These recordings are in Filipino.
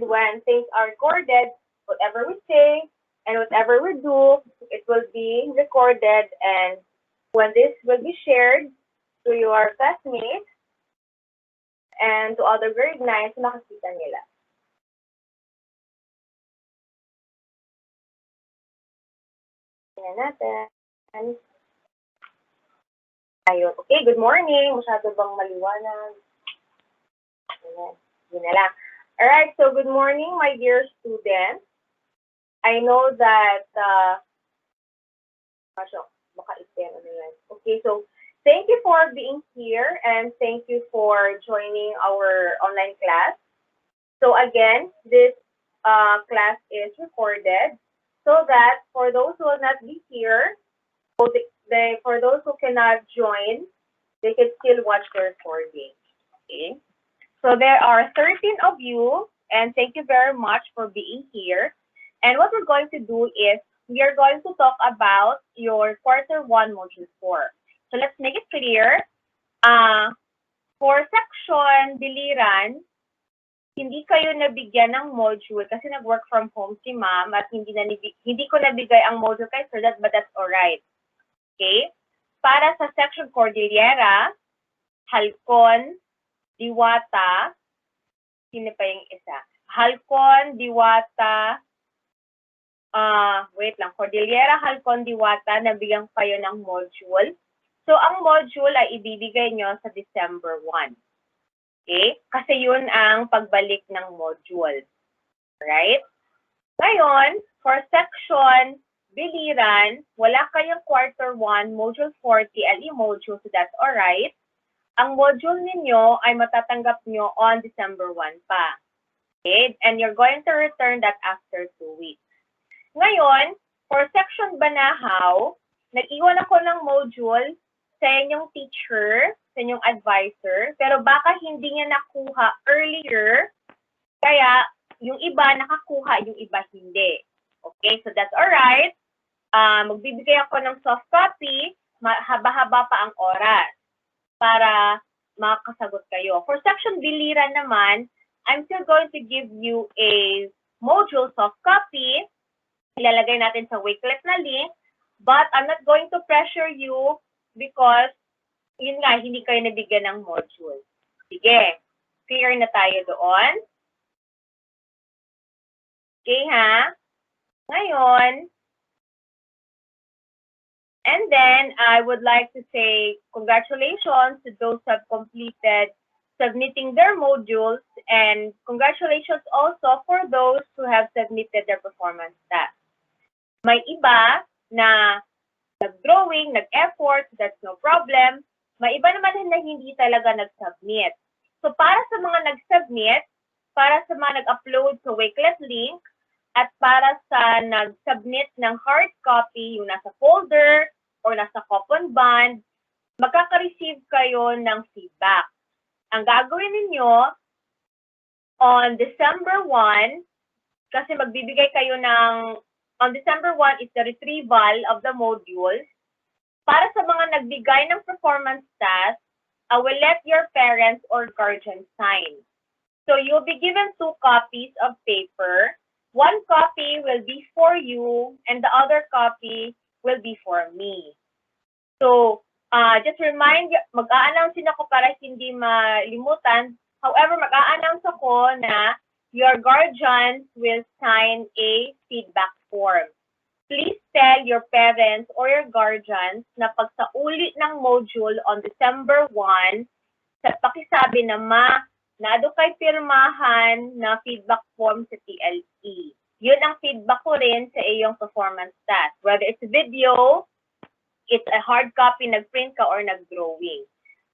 when things are recorded, whatever we say and whatever we do, it will be recorded, and when this will be shared to your classmates and to other grade 9, so makikita nila. Tingnan natin. Ayun. Okay, good morning. Masyado bang maliwanag? Ayan. Yun na lang. Alright, so good morning, my dear students. I know that, okay, so thank you for being here and thank you for joining our online class. So again, this class is recorded so that for those who will not be here, for those who cannot join, they can still watch the recording. Okay. So there are 13 of you, and thank you very much for being here. And what we're going to do is we are going to talk about your quarter 1 module 4. So let's make it clear. For section Biliran, hindi kayo nabigyan ng module kasi nag-work from home si ma'am at hindi ko nabigay ang module kay sir, but that's alright. Okay? Para sa section Cordillera, Halcon, Diwata, sino pa yung isa? Halcon, Diwata, wait lang, Cordillera, Halcon, Diwata, nabigyan kayo ng module. So, ang module ay ibibigay nyo sa December 1. Okay? Kasi yun ang pagbalik ng module. Right? Ngayon, for section Biliran, wala kayong quarter 1, module 40, LE module, so that's alright. Ang module ninyo ay matatanggap nyo on December 1 pa. Okay? And you're going to return that after 2 weeks. Ngayon, for section Banahaw, nag-iwan ako ng module sa inyong teacher, sa inyong advisor, pero baka hindi niya nakuha earlier, kaya yung iba nakakuha, yung iba hindi. Okay, so that's alright. Magbibigay ako ng soft copy, haba-haba pa ang oras para makasagot kayo. For section Biliran naman, I'm still going to give you a module soft copy. Ilalagay natin sa Wakelet na link, but I'm not going to pressure you because, yun nga, hindi kayo nabigyan ng module. Sige, clear na tayo doon. Okay, ha? Ngayon, and then I would like to say congratulations to those who have completed submitting their modules, and congratulations also for those who have submitted their performance tasks. May iba na nag-drawing, nag-effort, that's no problem. May iba naman na hindi talaga nag-submit. So para sa mga nag-submit, para sa mga nag-upload sa Wakelet link, at para sa nag-submit ng hard copy, yung nasa folder or nasa coupon band, magkaka-receive kayo ng feedback. Ang gagawin ninyo, on December 1, kasi magbibigay kayo ng, on December 1 is the retrieval of the modules. Para sa mga nagbigay ng performance task, I will let your parents or guardian sign. So you'll be given 2 copies of paper. 1 copy will be for you, and the other copy will be for me. So, just remind, mag-a-announce din ako para hindi malimutan. However, mag-a-announce ako na your guardians will sign a feedback form. Please tell your parents or your guardians na pag sa uli ng module on December 1, sa pakisabi na nado kay pirmahan na feedback form sa TLE. Yun ang feedback ko rin sa iyong performance task. Whether it's video, it's a hard copy, nag-print ka, or nag-drawing.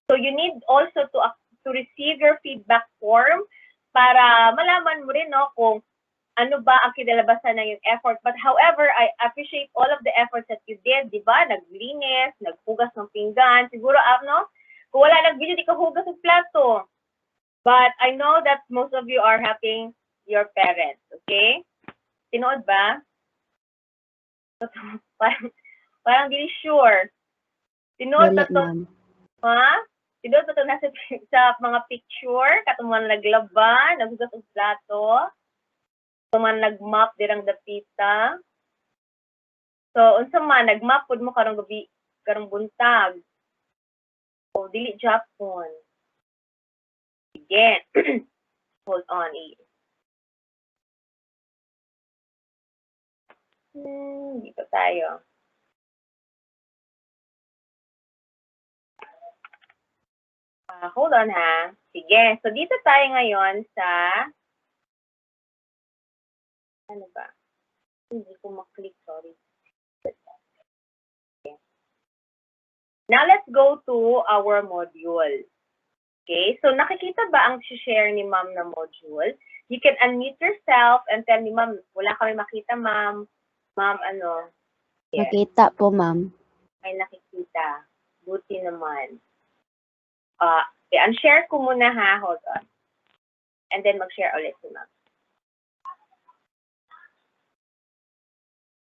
So you need also to receive your feedback form para malaman mo rin, no, kung ano ba ang kinalabasan ng yung effort. But however, I appreciate all of the efforts that you did, di ba? Naglinis, naghugas ng pinggan. Siguro, kung wala nag-video, di ka hugas ng plato. But I know that most of you are helping your parents, okay? Tinood ba? Parang di sure. Tinood ba ito? Ha? Tinood ba ito nasa sa mga picture? Katumuan naglaba, naghugas ng plato. So, man nag-map dirang dapita. So, unsa man, nag-map pud mo karong gabi, karong buntag. So, dili Japon. Again. Hold on. Dito tayo. Hold on ha. Sige. So, dito tayo ngayon sa ano ba? Hindi ko maklik, sorry. Okay. Now, let's go to our module. Okay, so nakikita ba ang share ni ma'am na module? You can unmute yourself and tell me, ma'am, wala kami makita, ma'am. Ma'am, ano? Yes. Nakita po, ma'am. Ay, nakikita. Buti naman. Okay, unshare ko muna ha. Hold on. And then mag-share ulit si ma'am.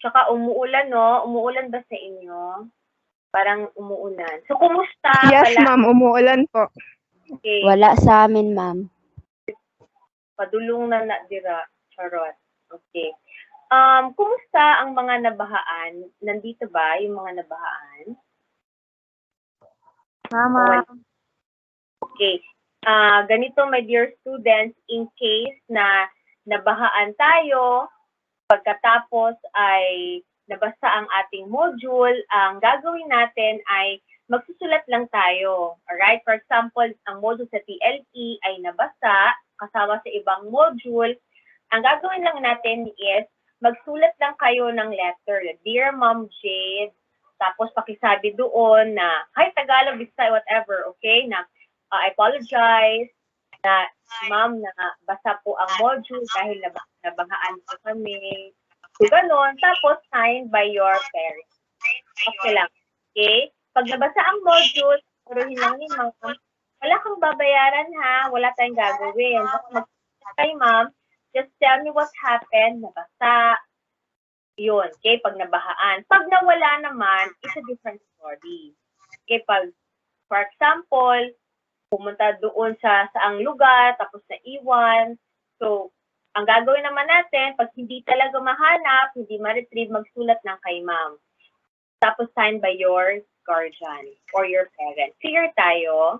Tsaka umuulan, no? Umuulan ba sa inyo? Parang umuulan. So, kumusta? Yes, ma'am. Umuulan po. Okay. Wala sa amin, ma'am. Padulong na dira. Charot. Okay. Kumusta ang mga nabahaan? Nandito ba yung mga nabahaan? Mama. Okay. Ganito, my dear students, in case na nabahaan tayo, pagkatapos ay nabasa ang ating module, ang gagawin natin ay magsusulat lang tayo. Alright? For example, ang module sa TLE ay nabasa, kasama sa ibang module. Ang gagawin lang natin is magsulat lang kayo ng letter. Dear Ma'am Jade, tapos pakisabi doon na, hi, Tagalog, Bisay, whatever, okay? Na, I apologize na, ma'am, na basa po ang module dahil nabahaan po kami. So, ganun. Tapos, signed by your parents. Okay lang. Okay? Pag nabasa ang module, puruhin lang ni ma'am, wala kang babayaran ha, wala tayong gagawin. Kay ma'am, just tell me what happened, nabasa, yun, okay, pag nabahaan. Pag nawala naman, it's a different story. Okay, pag, for example, pumunta doon sa saang lugar, tapos naiwan, so, ang gagawin naman natin, pag hindi talaga mahanap, hindi ma-retrieve, magsulat ng kay ma'am. Tapos signed by your guardian or your parent. Clear tayo?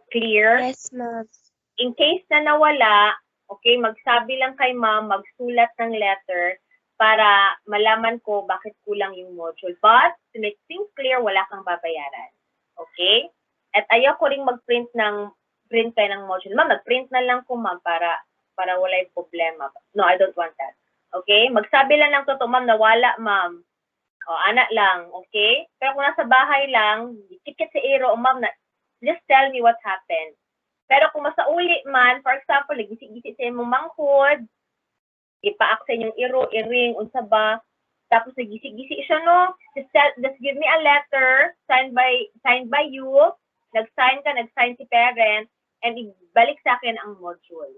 Clear? Yes, ma'am. In case na nawala, okay, magsabi lang kay ma'am, magsulat ng letter para malaman ko bakit kulang yung module. But, to make things clear, wala kang babayaran. Okay? At ayaw ko ring mag-print kayo ng module. Ma'am, mag-print na lang ko, ma'am, para wala yung problema. No, I don't want that. Okay? Magsabi lang ng totoo, ma'am, nawala, ma'am. O, anak lang, okay? Pero kung nasa bahay lang, tikit sa iro, ma'am, just tell me what happened. Pero kung masauli man, for example, gisi-gisi sa imong manghod, ipaak sa inyong iro, iring, unsa ba, tapos nagisi-gisi siya, no? Just give me a letter signed by you, nag-sign si parent, and ibalik sa akin ang module.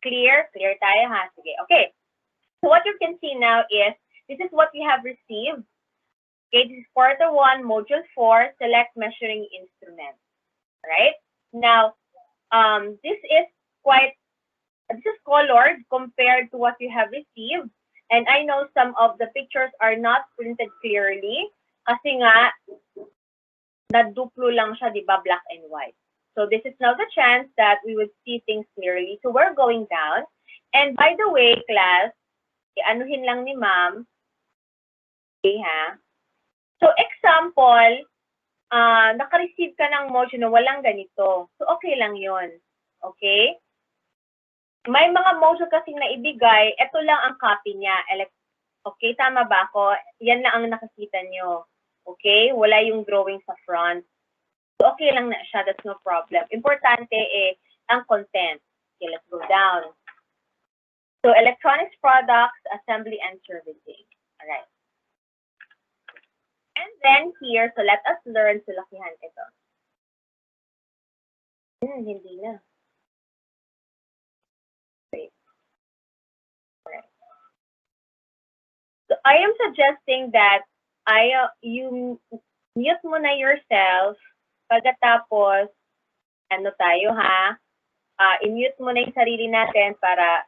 Clear? Clear tayo, ha? Sige, okay. So what you can see now is, this is what we have received. Okay, this is quarter 1, module 4, select measuring instrument. Right? Now, this is colored compared to what you have received. And I know some of the pictures are not printed clearly kasi nga, naduplo lang siya, di ba, black and white. So this is now the chance that we would see things clearly. So we're going down. And by the way, class, anuhin lang ni ma'am. Okay, ha? So example, naka-receive ka ng module na walang ganito. So okay lang yon. Okay? May mga module kasing naibigay, ito lang ang copy niya. Okay, tama ba ako? Yan lang ang nakikita nyo. Okay? Wala yung drawing sa front. So okay lang na siya, that's no problem. Importante ang content. Okay, let's go down. So electronics products, assembly and servicing. Alright. And then here, so let us learn, sulakihan ito. Hindi na. Wait. Alright. So I am suggesting that you mute mo na yourself pagkatapos, ano tayo ha, i-mute mo na yung sarili natin para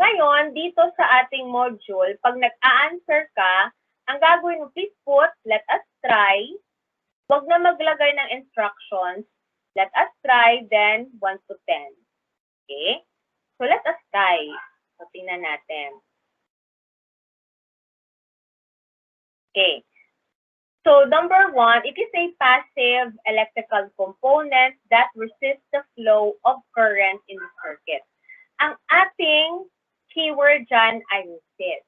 Ngayon, dito sa ating module, pag nag-a-answer ka, ang gagawin mo, please put, let us try. Huwag na maglagay ng instructions. Let us try, then 1 to 10. Okay? So, let us try. So, tingnan natin. Okay. So, number 1, it is a passive electrical component that resists the flow of current in the circuit. Ang ating keyword dyan ay resist.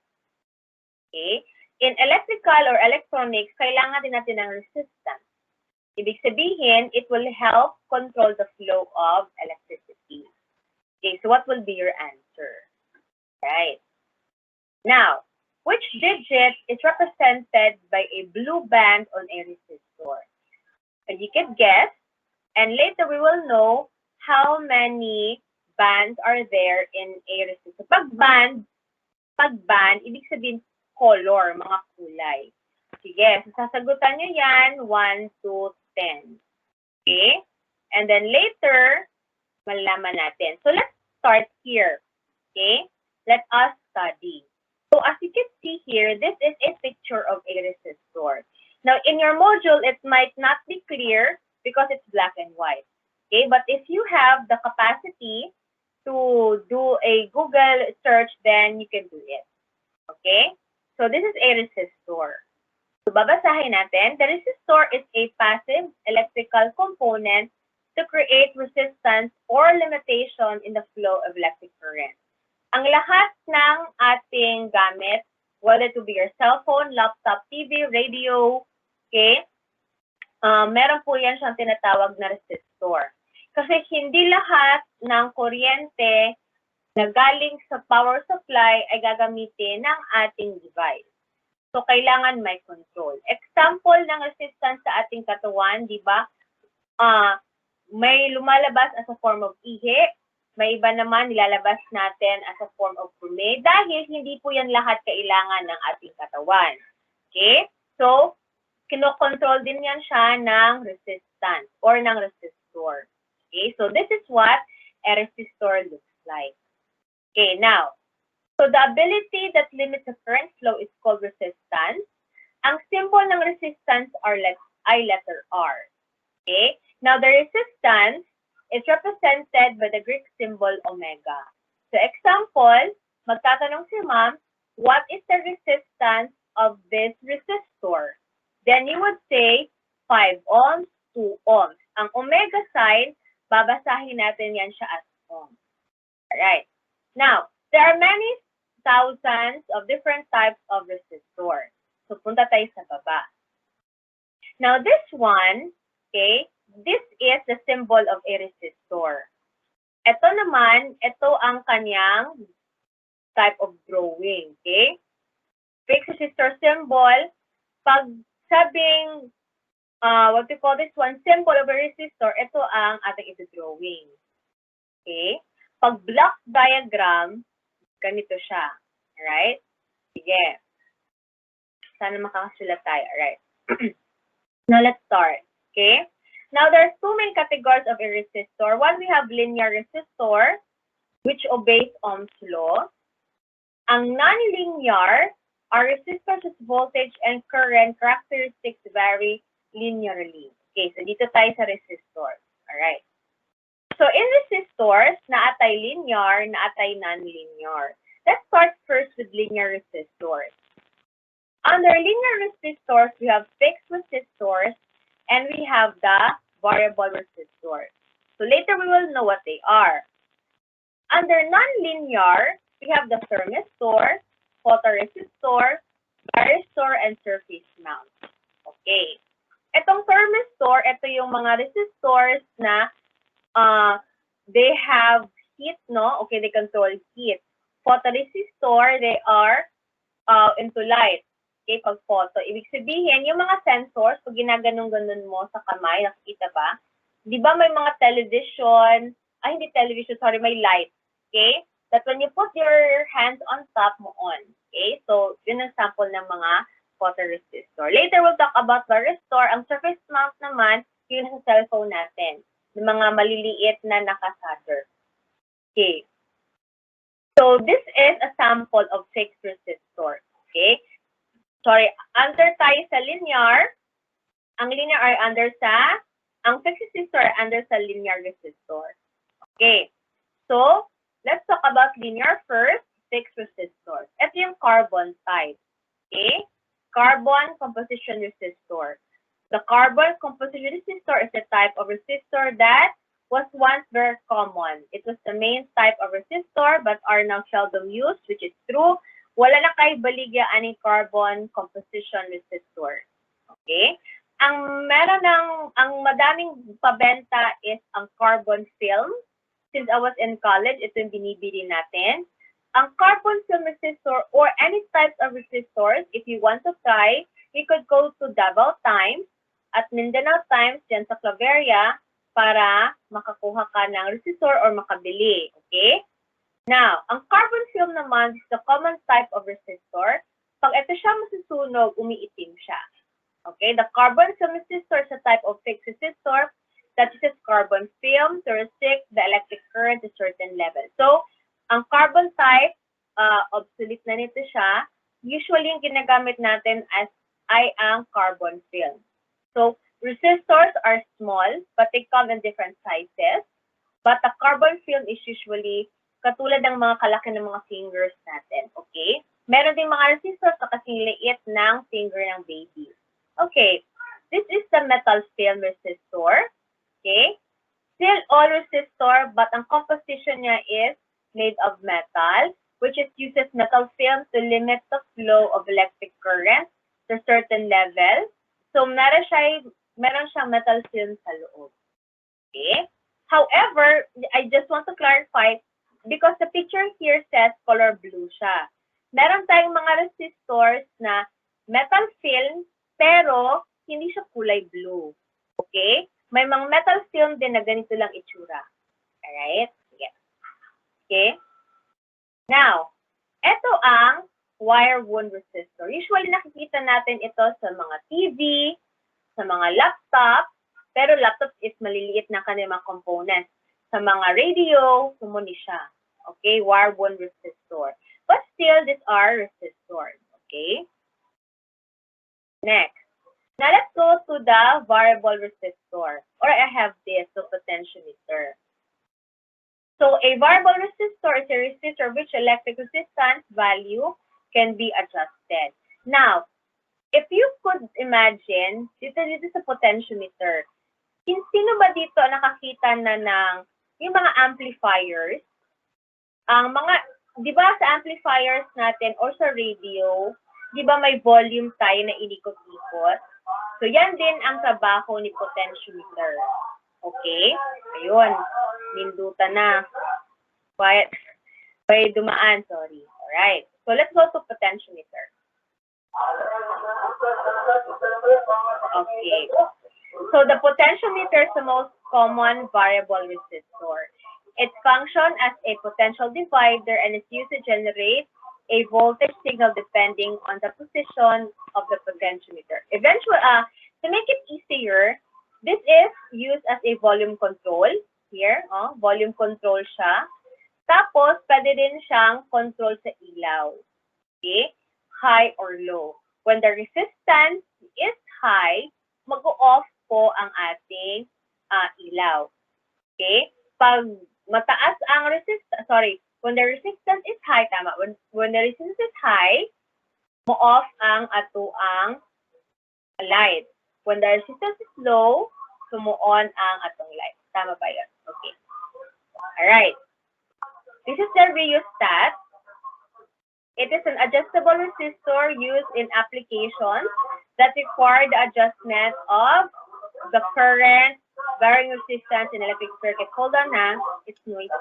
Okay? In electrical or electronics, kailangan din natin ng resistance. Ibig sabihin, it will help control the flow of electricity. Okay, so what will be your answer? Right. Now, which digit is represented by a blue band on a resistor? And you can guess, and later we will know how many bands are there in a resistor. Pag band, ibig sabihin color, mga kulay. Sige, so sasagutan nyo yan, 1 to 10. Okay? And then later, malalaman natin. So let's start here. Okay? Let us study. So as you can see here, this is a picture of a resistor. Now in your module, it might not be clear because it's black and white. Okay? But if you have the capacity to do a Google search, then you can do it. Okay? So this is a resistor. So babasahin natin, the resistor is a passive electrical component to create resistance or limitation in the flow of electric current. Ang lahat ng ating gamit, whether to be your cell phone, laptop, TV, radio, okay, meron po yan siyang tinatawag na resistor. Kasi hindi lahat ng kuryente na galing sa power supply ay gagamitin ng ating device. So, kailangan may control. Example ng resistance sa ating katawan, di ba? May lumalabas as a form of ihi. May iba naman nilalabas natin as a form of dumi. Dahil hindi po yan lahat kailangan ng ating katawan. Okay? So, kinokontrol din yan siya ng resistance or ng resistor. Okay? So, this is what a resistor looks like. Okay, now, so the ability that limits the current flow is called resistance. Ang symbol ng resistance ay letter R. Okay? Now, the resistance is represented by the Greek symbol omega. So, example, magtatanong si ma'am, what is the resistance of this resistor? Then you would say 5 ohms, 2 ohms. Ang omega sign, babasahin natin yan siya as ohms. Alright. Now, there are many thousands of different types of resistor. So, punta tayo sa baba. Now, this one, okay, this is the symbol of a resistor. Ito naman, ito ang kanyang type of drawing, okay? Fixed resistor symbol, pag sabing, what we call this one, symbol of a resistor, ito ang ating ito-drawing. Okay? Pag block diagram, ganito siya. Alright? Sige. Sana makakasulat tayo. Alright. Now, let's start. Okay? Now, there's two main categories of a resistor. One, we have linear resistor, which obeys Ohm's law. Ang non-linear are resistors whose voltage and current characteristics vary linearly. Okay, so dito tayo sa resistor. Alright. So, in resistors, naatay linear, naatay non-linear. Let's start first with linear resistors. Under linear resistors, we have fixed resistors, and we have the variable resistors. So, later we will know what they are. Under non-linear, we have the thermistor, photoresistor, varistor, and surface mount. Okay. Itong thermistor, ito yung mga resistors na they have heat, no? Okay, they control heat. Photoresistor, they are into light. Okay, pag photo. Ibig sabihin, yung mga sensors, pag ginaganong-ganon mo sa kamay, nakikita ba? Di ba may mga television, hindi television, sorry, may light. Okay? That when you put your hands on top mo on. Okay? So, yun ang sample ng mga photoresistor. Later, we'll talk about varistor. Ang surface mount naman, yun sa cellphone natin. Yung mga maliliit na nakasolder. Okay. So this is a sample of fixed resistor. Okay? Sorry, under tayo sa linear, ang linear ay under sa, ang fixed resistor ay under sa linear resistor. Okay. So, let's talk about linear first, fixed resistor. Ito yung carbon type. Okay? Carbon composition resistor. The carbon composition resistor is a type of resistor that was once very common. It was the main type of resistor but are now seldom used, which is true. Wala na kay baligya aning carbon composition resistor. Okay? Ang madaming pabenta is ang carbon film. Since I was in college, ito yung binibili natin. Ang carbon film resistor or any types of resistors, if you want to try, you could go to Davao Times at Mindanao Times dyan sa Claveria para makakuha ka ng resistor or makabili. Okay? Now, ang carbon film naman is the common type of resistor. Pag ito siya masusunog, umiitim siya. Okay? The carbon film resistor is a type of fixed resistor that uses carbon film to restrict the electric current to certain level. So, ang carbon type, obsolete na nito siya. Usually, yung ginagamit natin ay ang carbon film. So, resistors are small, but they come in different sizes. But the carbon film is usually katulad ng mga kalaki ng mga fingers natin. Okay? Meron ding mga resistors na kasing liit ng finger ng baby. Okay. This is the metal film resistor. Okay? Still all resistor, but ang composition niya is made of metal, which is uses metal film to limit the flow of electric current to certain level. So, meron siyang metal film sa loob. Okay? However, I just want to clarify, because the picture here says color blue siya. Meron tayong mga resistors na metal film, pero hindi siya kulay blue. Okay? May mga metal film din na ganito lang itsura. Alright? Yes. Okay? Now, ito ang wire wound resistor. Usually nakikita natin ito sa mga TV, sa mga laptop, pero laptop is maliliit na kanilang components. Sa mga radio, sumuni siya. Okay? Wire wound resistor. But still, these are resistors. Okay? Next. Now, let's go to the variable resistor. Or I have this, the potentiometer. So, a variable resistor is a resistor which electric resistance value can be adjusted. Now, if you could imagine, dito sa potentiometer, sino ba dito nakakita na ng yung mga amplifiers? Ang mga, di ba sa amplifiers natin or sa radio, di ba may volume tayo na inikot-ikot? So, yan din ang trabaho ni potentiometer. Okay? Ayun. Nindutan na. Quiet. May dumaan. Sorry. Alright. So, let's go to potentiometer. Okay. So, the potentiometer is the most common variable resistor. It functions as a potential divider and is used to generate a voltage signal depending on the position of the potentiometer. Eventually, to make it easier, this is used as a volume control. Here, volume control siya. Tapos, pwede din siyang control sa ilaw. Okay? High or low. When the resistance is high, mag-off po ang ating ilaw. Okay? Pag mataas ang resistance, when the resistance is high, tama, when the resistance is high, mo-off ang atuang light. When the resistance is low, sumo-on ang atong light. Tama ba yun? Okay. Alright. This is the rheostat. It is an adjustable resistor used in applications that require the adjustment of the current, varying resistance in electric circuit. Hold on na. It's noisy.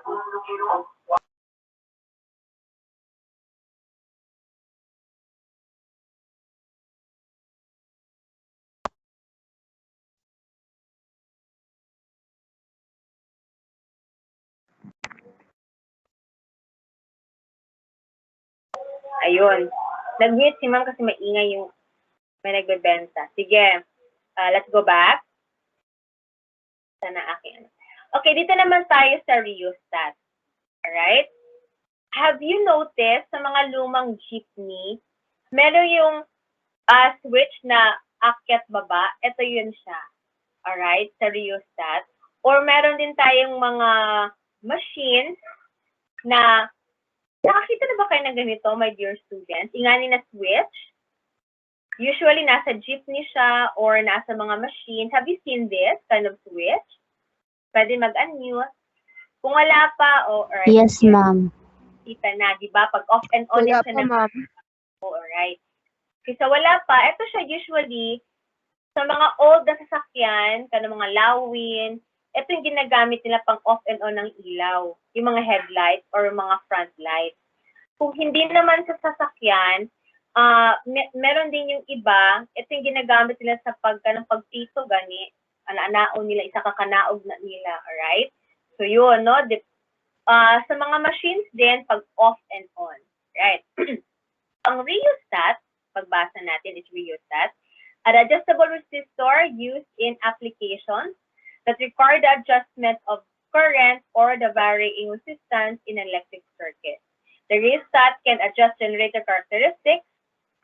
Ayun. Nag-mute si ma'am kasi maingay yung may nagbebenta. Sige. Let's go back. Sana aking ano. Okay, dito naman tayo sa rheostat. Alright? have you noticed sa mga lumang jeepney, meron yung switch na akyat baba? Ito yun siya. Alright, sa rheostat. Or meron din tayong mga machines na, nakakita na ba kayo ng ganito, my dear students? Ingani na switch. Usually, nasa jeepney siya or nasa mga machines. Have you seen this kind of switch? Pwede mag-unmute. Kung wala pa, alright. Yes, ma'am. Kita na, di ba? Pag off and on Wala siya pa, ma'am. Alright. Kasi wala pa, ito siya usually, sa mga old na sasakyan, mga lawin, ito yung ginagamit nila pang off and on ng ilaw, yung mga headlights or mga front lights. Kung hindi naman sa sasakyan, meron din yung iba, ito yung ginagamit nila sa pagpito gani, anaon nila, isa kakanaog na nila, alright? So yun, no? Sa mga machines din, pag off and on, right? Ang rheostat, pagbasa natin is rheostat, an adjustable resistor used in applications that require the adjustment of current or the varying resistance in an electric circuit. The rheostat can adjust generator characteristics,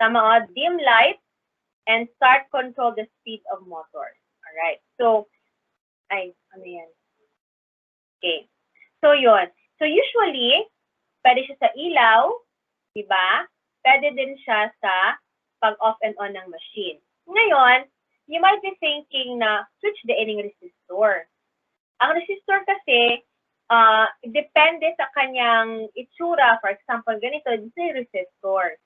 dim light, and start control the speed of motors. Alright, so, ano yan? Okay, so yun. So usually, pwede siya sa ilaw, di ba? Pwede din siya sa pag-off and on ng machine. Ngayon, you might be thinking na switch the ending resistor. Ang resistor kasi, depende sa kanyang itsura. For example, ganito, this is resistor.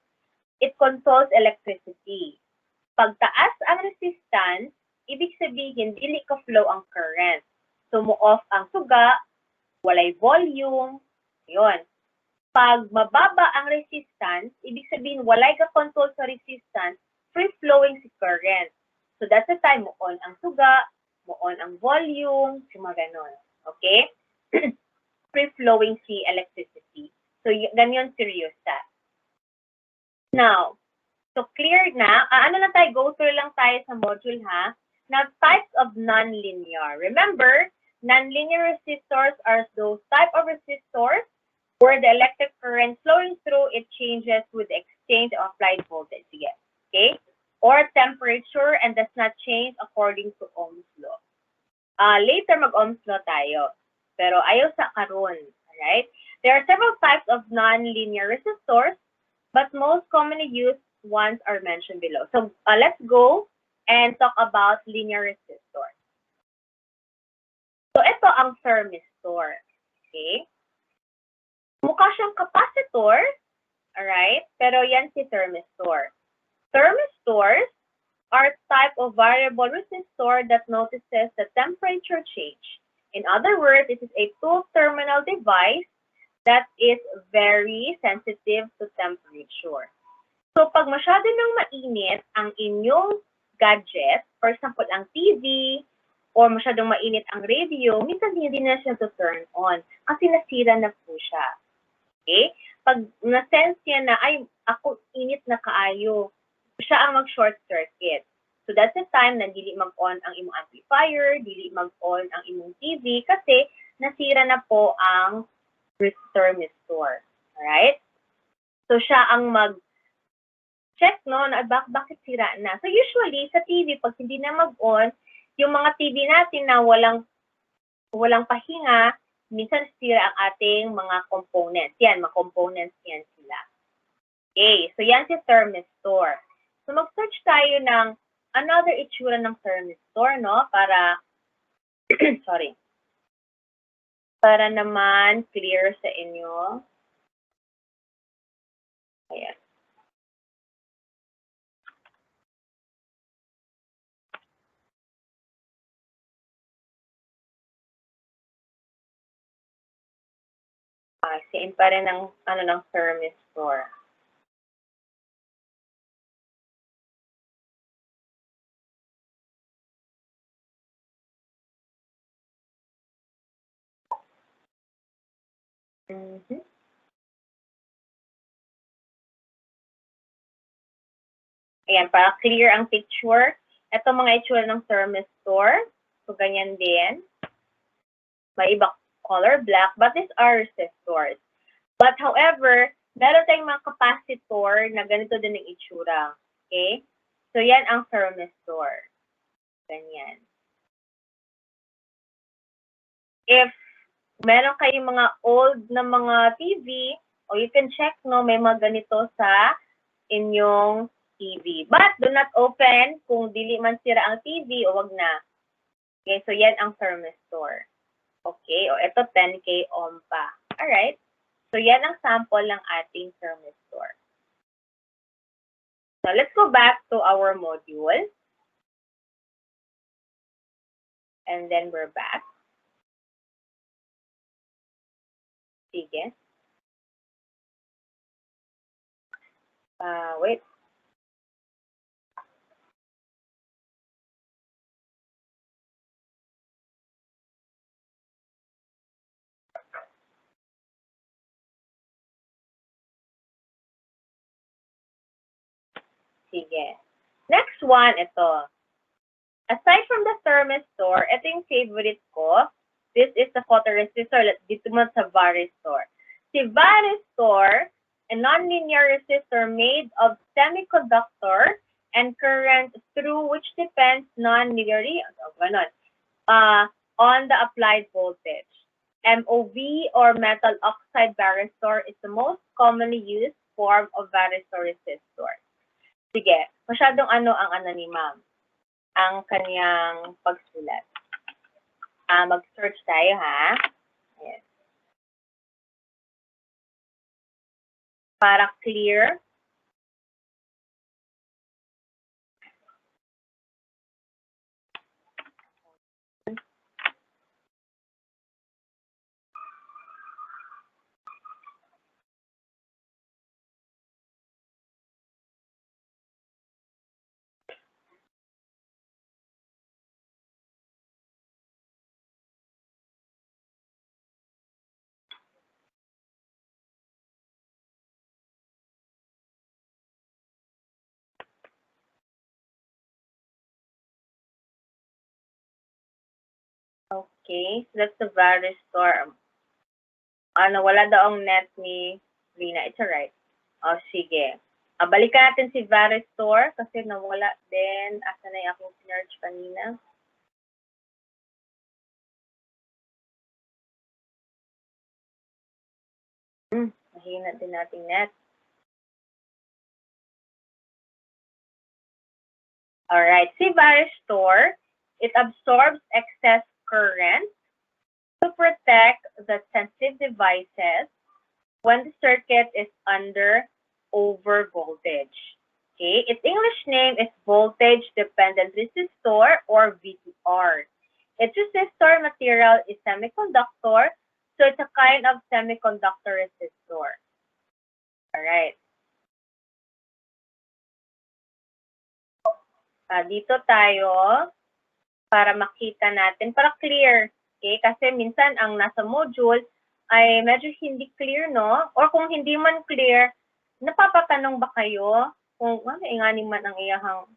It controls electricity. Pagtaas ang resistance, ibig sabihin, dili ka flow ang current. So, mo-off ang suga, walay volume, yun. Pag mababa ang resistance, ibig sabihin, walay ka control sa resistance, free-flowing si current. So, that's the time mo-on ang suga, mo-on ang volume, mga ganon. Okay? Free-flowing si electricity. So, ganyan si rheostat. Now, so clear na, go through lang tayo sa module ha. Now, types of non-linear. Remember, non-linear resistors are those type of resistors where the electric current flowing through it changes with the exchange of applied voltage. Yes. Okay? Or temperature and does not change according to Ohm's law. Later mag-Ohm's law tayo. Pero ayaw sa karon. Alright? There are several types of non-linear resistors, but most commonly used ones are mentioned below. So let's go and talk about linear resistors. So ito ang thermistor. Okay? Mukha siyang capacitor, alright? Pero yan si thermistor. Thermistors are type of variable resistor that notices the temperature change. In other words, it is a two-terminal device that is very sensitive to temperature. So pag masyado nang mainit ang inyong gadget, for example, ang TV, or masyadong mainit ang radio, minsan hindi na siya to turn on kasi nasira na po siya. Okay? Pag na-sense niya na, ay, ako init na kaayo, siya ang mag-short circuit. So that's the time na dili mag-on ang imong amplifier, dili mag-on ang imong TV kasi nasira na po ang thermistor. Alright? So siya ang mag-check, no, na bakit sira na. So usually, sa TV, pag hindi na mag-on, yung mga TV natin na walang pahinga, minsan sira ang ating mga components. Yan, mga components yan sila. Okay, so yan si thermistor. So mag-search tayo ng another itsura ng thermistor, no? Para, sorry. Para naman clear sa inyo. Ayan. Siin pa rin ng, ng thermistor. Ayan, para clear ang picture. Ito mga itsura ng thermistor. So, ganyan din. May iba color black, but these are resistors. But however, meron tayong mga capacitor na ganito din ang itsura. Okay? So, yan ang thermistor. Ganyan. If meron kayong mga old na mga TV, or you can check, no, may mga ganito sa inyong TV. But do not open kung dili man sira ang TV o wag na. Okay, so yan ang thermistor. Okay, o ito 10K ohm pa. Alright, so yan ang sample ng ating thermistor. So let's go back to our module. And then we're back. Sige. Wait. Sige. Next one, ito. Aside from the thermistor, ito yung favorite ko. This is the photoresistor. Dito mo sa varistor. Si varistor, a nonlinear resistor made of semiconductor and current through which depends non-linearly on the applied voltage. MOV or metal oxide varistor is the most commonly used form of varistor resistor. Sige, masyadong ang ni ma'am, ang kanyang pagsulat. Mag-search tayo, ha? Ayan. Para clear. Okay, so that's the varistor. Wala daw ang net ni Rina. It's alright. Sige. Balikan natin si varistor kasi nawala din. Asa na yung akong search kanina? Mahina din nating net. Alright, si varistor, it absorbs excess current to protect the sensitive devices when the circuit is under over voltage. Okay, its English name is voltage dependent resistor or VDR. Its resistor material is semiconductor, so it's a kind of semiconductor resistor. Alright. Dito tayo para makita natin, para clear. Okay? Kasi minsan ang nasa module ay medyo hindi clear, no? Or kung hindi man clear, napapatanong ba kayo kung ingani man ang iyahang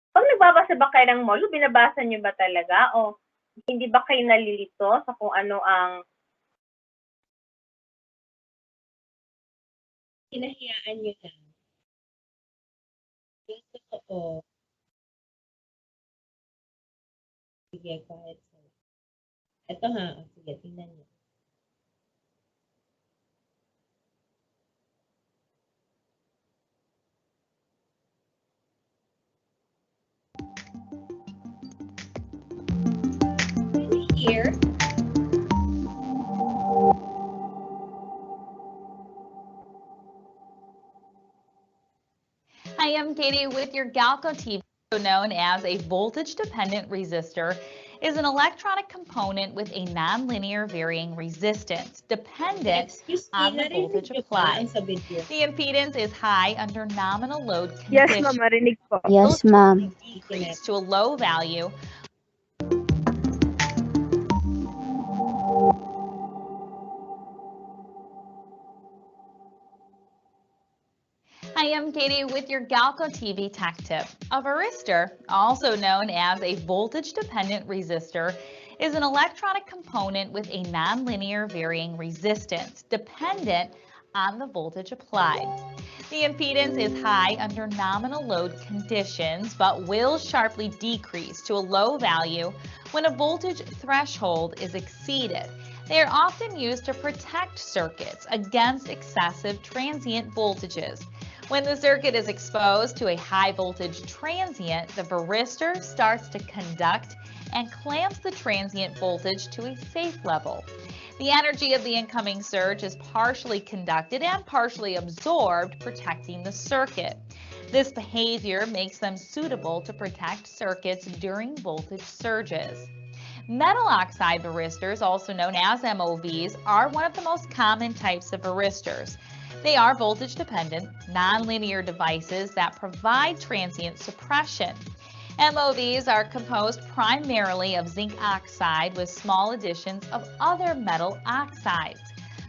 pag nagbabasa ba kayo ng module, binabasa niyo ba talaga? O hindi ba kayo nalilito sa kung ano ang hinahayaan niyo lang? Yung totoo. Sige, kahit ito ha. Sige, tingnan niyo. Here. Hi, I'm Katie with your Galco TV, known as a voltage-dependent resistor, is an electronic component with a nonlinear varying resistance dependent on the voltage applied. The impedance is high under nominal load conditions. Yes, ma'am. Marinig po. Yes, ma'am. Decrease to a low value. Hi, I'm Katie with your Galco TV tech tip. A varistor, also known as a voltage-dependent resistor, is an electronic component with a nonlinear varying resistance dependent on the voltage applied. The impedance is high under nominal load conditions, but will sharply decrease to a low value when a voltage threshold is exceeded. They are often used to protect circuits against excessive transient voltages. When the circuit is exposed to a high voltage transient, the varistor starts to conduct and clamps the transient voltage to a safe level. The energy of the incoming surge is partially conducted and partially absorbed, protecting the circuit. This behavior makes them suitable to protect circuits during voltage surges. Metal oxide varistors, also known as MOVs, are one of the most common types of varistors. They are voltage-dependent, nonlinear devices that provide transient suppression. MOVs are composed primarily of zinc oxide with small additions of other metal oxides.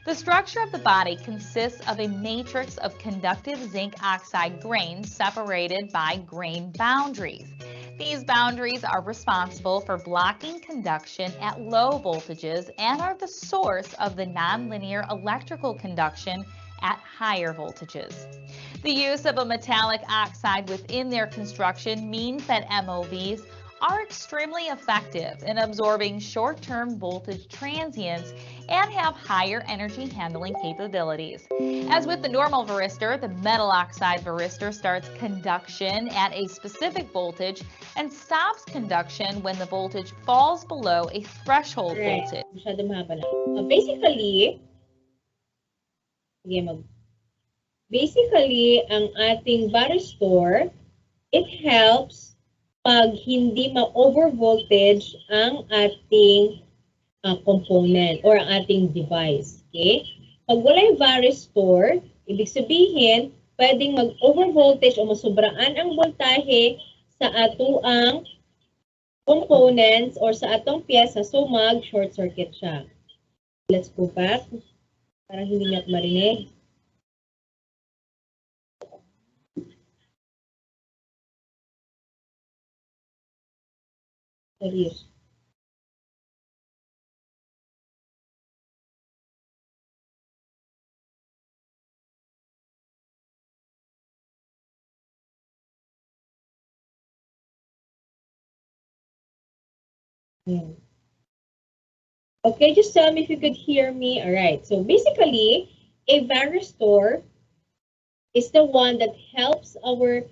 The structure of the body consists of a matrix of conductive zinc oxide grains separated by grain boundaries. These boundaries are responsible for blocking conduction at low voltages and are the source of the nonlinear electrical conduction at higher voltages. The use of a metallic oxide within their construction means that MOVs are extremely effective in absorbing short-term voltage transients and have higher energy handling capabilities. As with the normal varistor, the metal oxide varistor starts conduction at a specific voltage and stops conduction when the voltage falls below a threshold voltage. Masyado mahaba na. Basically, ang ating varistor, it helps pag hindi ma-overvoltage ang ating component or ang ating device. Okay? Pag wala yung varistor, ibig sabihin, pwedeng mag-overvoltage o masobraan ang voltahe sa atuang components or sa atong pyesa, so mag-short circuit siya. Let's go back. Parang hindi niya marinig. Serious. Okay, just tell me if you could hear me. All right. So basically, a varistor is the one that helps our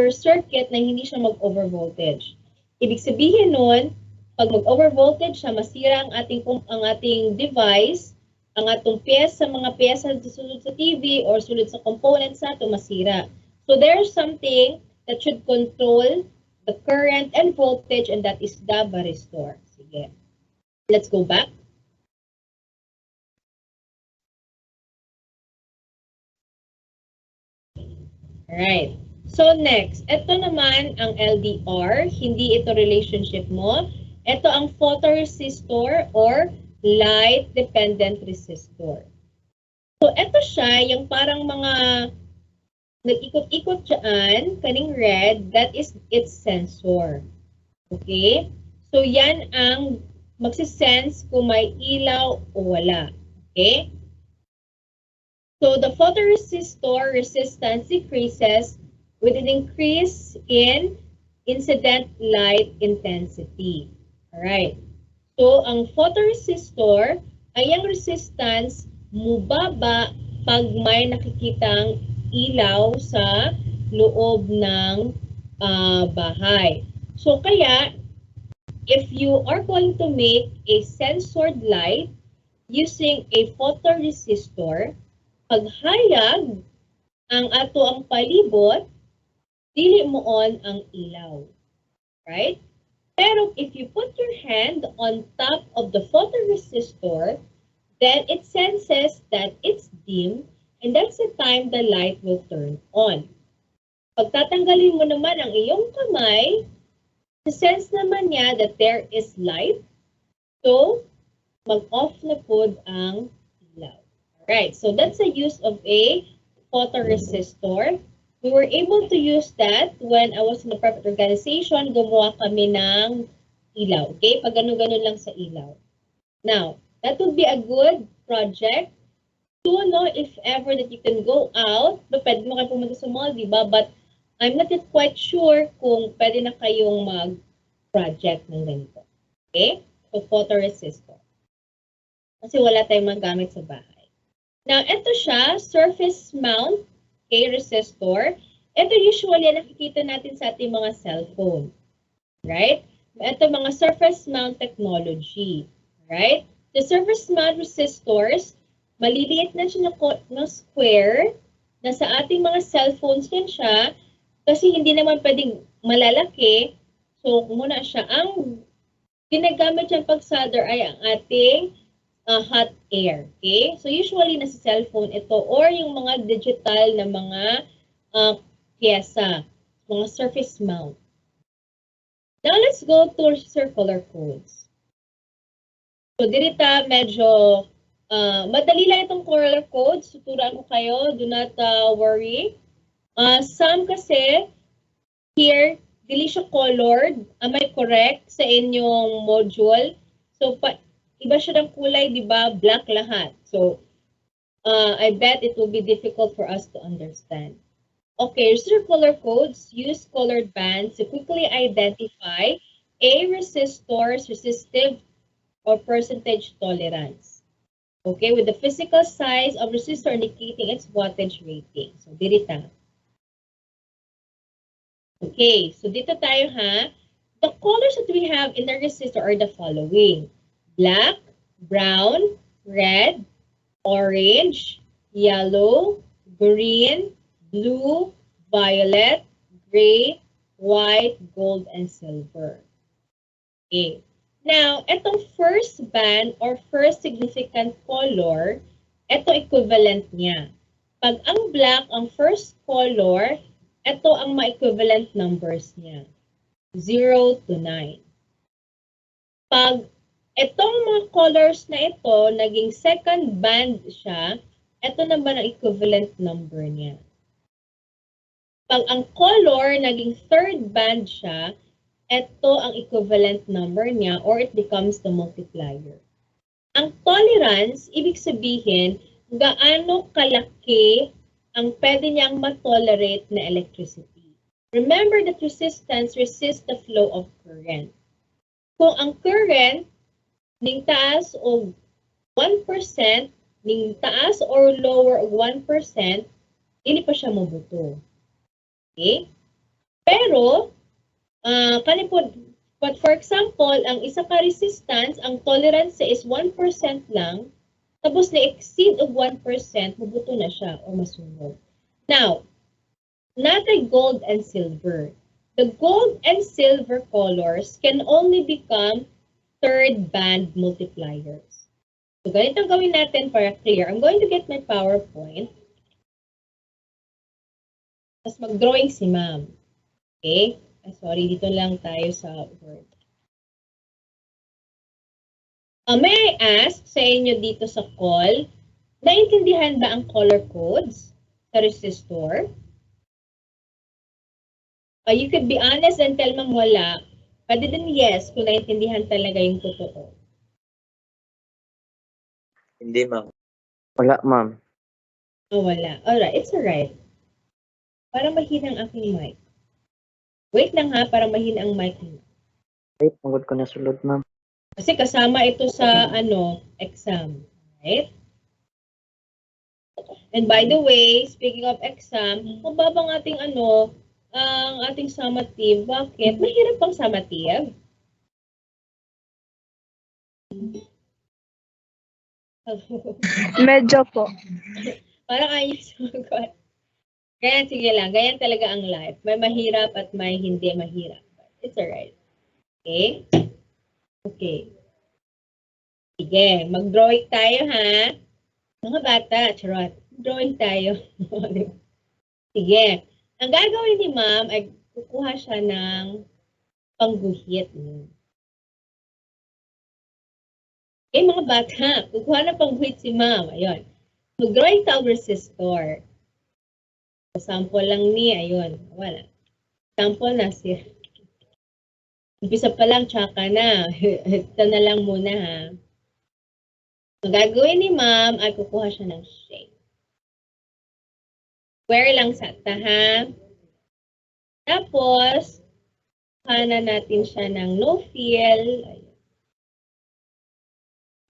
circuit na hindi siya mag-overvoltage. Ibig sabihin nun, pag mag-overvoltage siya, masira ang ating device, ang atong pyesa, mga pyesa sulod sa TV or sulod sa components nato masira. So there's something that should control the current and voltage, and that is the varistor. Sige. Let's go back. Alright. So next, ito naman ang LDR. Hindi ito relationship mo. Ito ang photoresistor or light-dependent resistor. So ito siya, yung parang mga nag-ikot-ikot dyan, kaning red, that is its sensor. Okay? So yan ang magsisense kung may ilaw o wala. Okay? So the photoresistor resistance decreases with an increase in incident light intensity. Alright. So ang photoresistor ay ang resistance mubaba pag may nakikitang ilaw sa loob ng bahay. So kaya, if you are going to make a sensored light using a photoresistor, paghayag ang ato ang palibot, dili moon ang ilaw. Right? Pero if you put your hand on top of the photoresistor, then it senses that it's dim, and that's the time the light will turn on. Pag tatanggalin mo naman ang iyong kamay, sense naman niya that there is light, so mag-off na po ang ilaw. Alright, so that's the use of a photoresistor. We were able to use that when I was in the private organization. Gumawa kami ng ilaw. Okay? Pag ganun-ganun lang sa ilaw. Now, that would be a good project to know if ever that you can go out. No, pwede mo kayo pumunta sa mall, di ba? But I'm not yet quite sure kung pwede na kayong mag-project ng ganito. Okay? So, photoresistor. Kasi wala tayong magamit sa bahay. Now, ito siya, surface mount, okay, resistor. Ito usually nakikita natin sa ating mga cellphone. Right? Ito mga surface mount technology. Right? The surface mount resistors, maliliit na siya na square, na sa ating mga cellphones din siya, kasi hindi naman pwedeng malalaki. So, muna siya. Ang ginagamit siyang pag-solder ay ang ating hot air. Okay? So, usually nasa cellphone ito or yung mga digital na mga pyesa, mga surface mount. Now, let's go to circular codes. So, dirita medyo madali lang itong color codes. Tuturuan ko kayo. Do not worry. Some kasi here, dili siya colored. Am I correct sa inyong module? So, iba siya ng kulay, di ba? Black lahat. So, I bet it will be difficult for us to understand. Okay, color codes use colored bands to quickly identify a resistor's resistive or percentage tolerance. Okay, with the physical size of resistor indicating its wattage rating. So, dirita. Okay, so dito tayo ha. The colors that we have in the resistor are the following. Black, brown, red, orange, yellow, green, blue, violet, gray, white, gold, and silver. Okay. Now, itong first band or first significant color, ito equivalent niya. Pag ang black ang first color, ito ang ma-equivalent numbers niya. 0 to 9. Pag itong mga colors na ito, naging second band siya, ito naman ang equivalent number niya. Pag ang color naging third band siya, ito ang equivalent number niya or it becomes the multiplier. Ang tolerance, ibig sabihin, gaano kalaki ang pwede niyang matolerate na electricity. Remember that resistance resists the flow of current. Kung ang current ning taas o 1%, ning taas or lower o 1%, hindi pa siya mabuto. Okay? Pero, but for example, ang isa ka resistance, ang tolerance is 1% lang, tapos na-exceed of 1%, mabuto na siya o masunog. Now, natin gold and silver. The gold and silver colors can only become third band multipliers. So, ganito gawin natin para clear. I'm going to get my PowerPoint. Tapos mag-drawing si ma'am. Okay? Sorry, dito lang tayo sa Word. May I ask sa inyo dito sa call, naintindihan ba ang color codes sa resistor? You could be honest and tell ma'am wala. Pwede din yes kung naintindihan talaga yung totoo. Hindi, ma'am. Wala, ma'am. Oh, wala. Alright, it's alright. Parang mahina ang aking mic. Wait lang ha, parang mahina ang mic mo. Ay, pagod ko na sulod, ma'am. Kasi kasama ito sa exam. Right? And by the way, speaking of exam, mababa ang ating ang ating summative. Bakit? Mahirap pang summative. Medyo po. Parang ayos sumagot. Kaya sige lang, ganyan talaga ang life. May mahirap at may hindi mahirap. It's alright. Okay? Okay. Sige, mag-drawing tayo ha. Mga bata, charot. Drawing tayo. Sige. Ang gagawin ni ma'am ay kukuha siya ng pangguhit. Okay, mga bata, kukuha ng pangguhit si ma'am. Ayun. Mag-drawing tayo resistor. Sample lang ni, ayun. Wala. Sample na siya. Umpisa pa lang, tsaka na. Ito na lang muna ha. Ang gagawin ni ma'am ay kukuha siya ng shade. Square lang sa ha. Tapos, kuha natin siya ng no fill.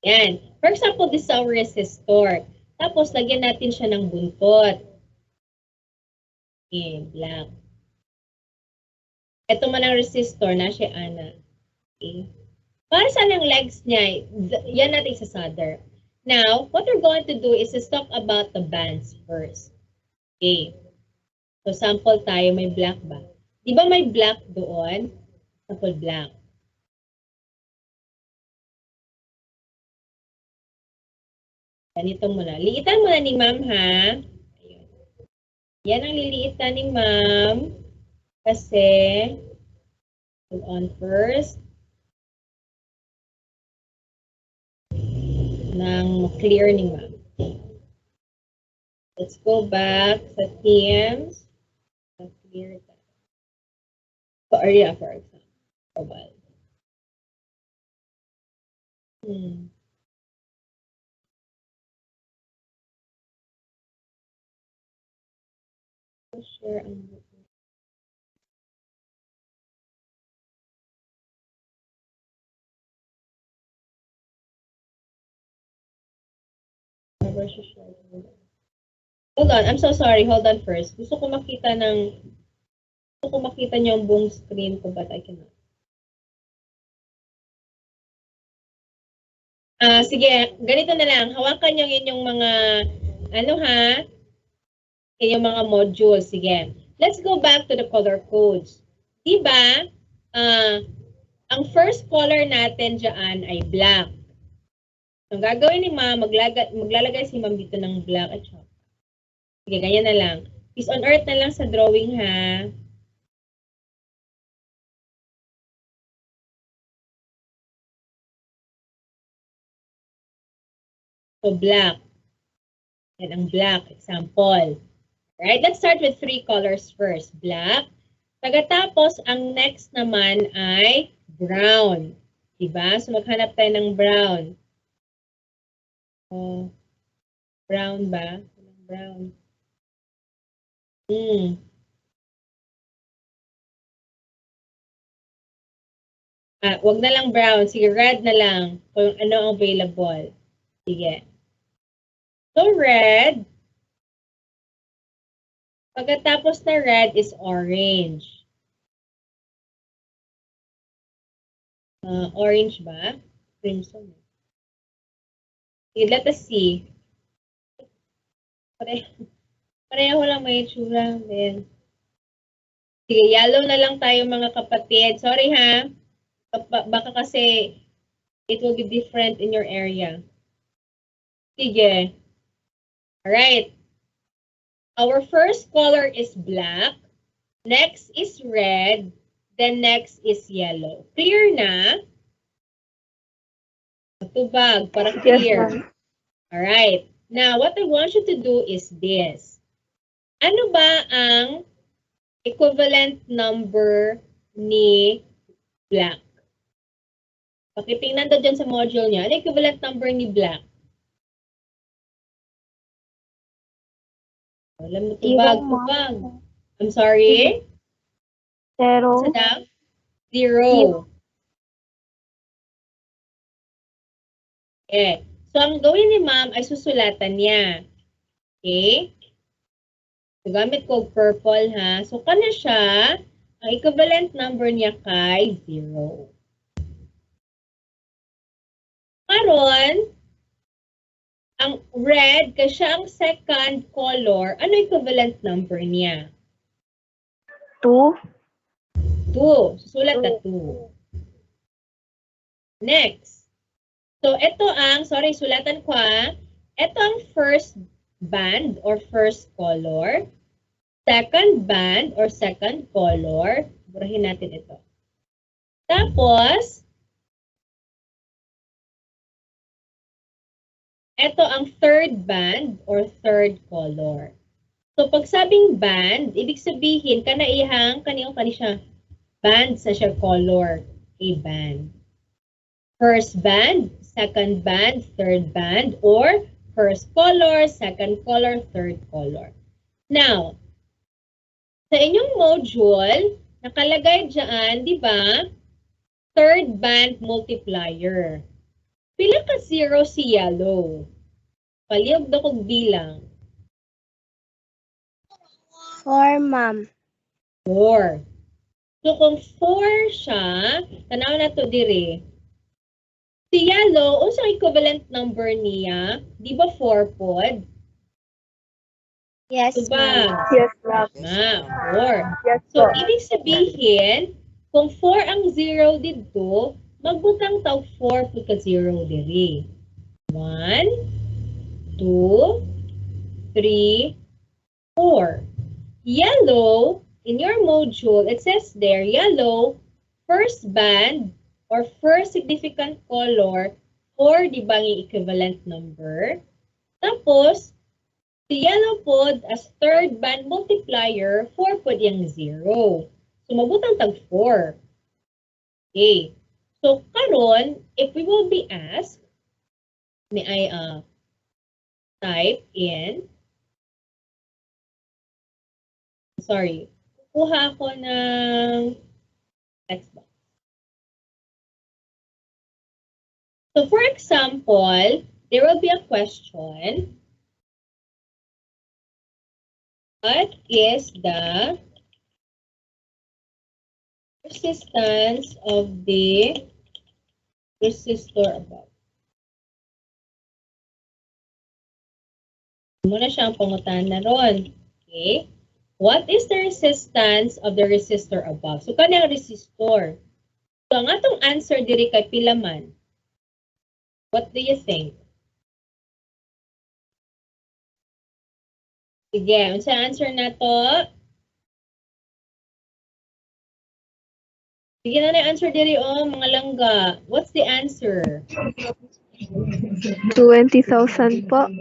Yan. For example, this is our resistor. Tapos, lagyan natin siya ng buntot. Okay, black. Ito man ang resistor na siya, Ana. Okay. Para saan ang legs niya? Yan natin sa solder. Now, what we're going to do is to talk about the bands first. Okay. So, sample tayo. May black ba? Di ba may black doon? Sample black. Ganito muna. Liitan muna ni ma'am, ha? Ayun. Yan ang liliitan ni ma'am. Kasi, hold on first. Nang clear ni ma'am. Let's go back sa themes. Clear that. So, area, for example. Mobile. Share ang hold on, I'm so sorry. Hold on first. Gusto ko makita niyo ang buong screen ko, but I cannot. Sige, ganito na lang. Hawakan niyo inyong mga, inyong mga modules. Sige. Let's go back to the color codes. Diba, ang first color natin dyan ay black. Ang gagawin ni ma'am, maglalagay si ma'am dito ng black at chocolate. Sige, ganyan na lang. Peace on earth na lang sa drawing, ha? So, black. Yan ang black. Example. Right? Let's start with 3 colors first. Black. Pagkatapos, ang next naman ay brown. Diba? So, maghanap tayo ng brown. Oh, brown ba? Brown. Wag na lang brown. Sige, red na lang. Kung ano ang available. Sige. So, red. Pagkatapos na red is orange. Orange ba? Crimson. Okay, let us see. Pareho lang may itsura. Then, sige, yellow na lang tayo mga kapatid. Sorry ha. Baka kasi it will be different in your area. Sige. Alright. Our first color is black. Next is red. Then next is yellow. Clear na? Matubag para clear. Yes, Alright. Now, what I want you to do is this. Ano ba ang equivalent number ni black? Pakitingnan to dyan sa module niya. Ano equivalent number ni black? Alam mo, tubag. I'm sorry? 0. Sa daw? 0. Okay. So, ang gawin ni ma'am ay susulatan niya. Okay? So, gamit ko purple ha. So, kana siya, ang equivalent number niya kay 0. Karon, ang red, kasi siya ang second color, ano equivalent number niya? 2. 2. Susulat na 2. Next. So, ito ang, sorry, sulatan ko ha. Ito ang first band or first color. Second band or second color. Burahin natin ito. Tapos, ito ang third band or third color. So, pag sabing band, ibig sabihin, kanaihang, kaniyong siya, band sa siya color. a band. First band, second band, third band, or first color, second color, third color. Now, sa inyong module, nakalagay dyan, di ba, third band multiplier. Pila ka zero si yellow? Palihog na kong bilang. 4, ma'am. 4. So, kung 4 siya, tanaw na to dire. Si yellow, unsang equivalent number niya? Di ba 4 pod? Yes, Diba? ma'am. Yes, ma'am. 4. Yes, So, po. ibig sabihin, kung 4 ang 0 dito, magbutang tawag 4 po ka 0 diri. 1, 2, 3, 4. Yellow, in your module, it says there, yellow, first band or first significant color, 4, di ba yung equivalent number? Tapos, si yellow pod as third band multiplier, 4 pod yung 0. So, mabutang tag 4. Okay. So, karon, if we will be asked, may I type in, sorry, kuha ko ng text box. So, for example, there will be a question. What is the resistance of the resistor above? Muna siyang pangutan na ron. Okay? What is the resistance of the resistor above? So, kanang resistor. So, ang atong answer diri kay pilaman. What do you think? Sige, unsa answer na to? Sige na na answer diri mga langga. What's the answer? 20,000 po.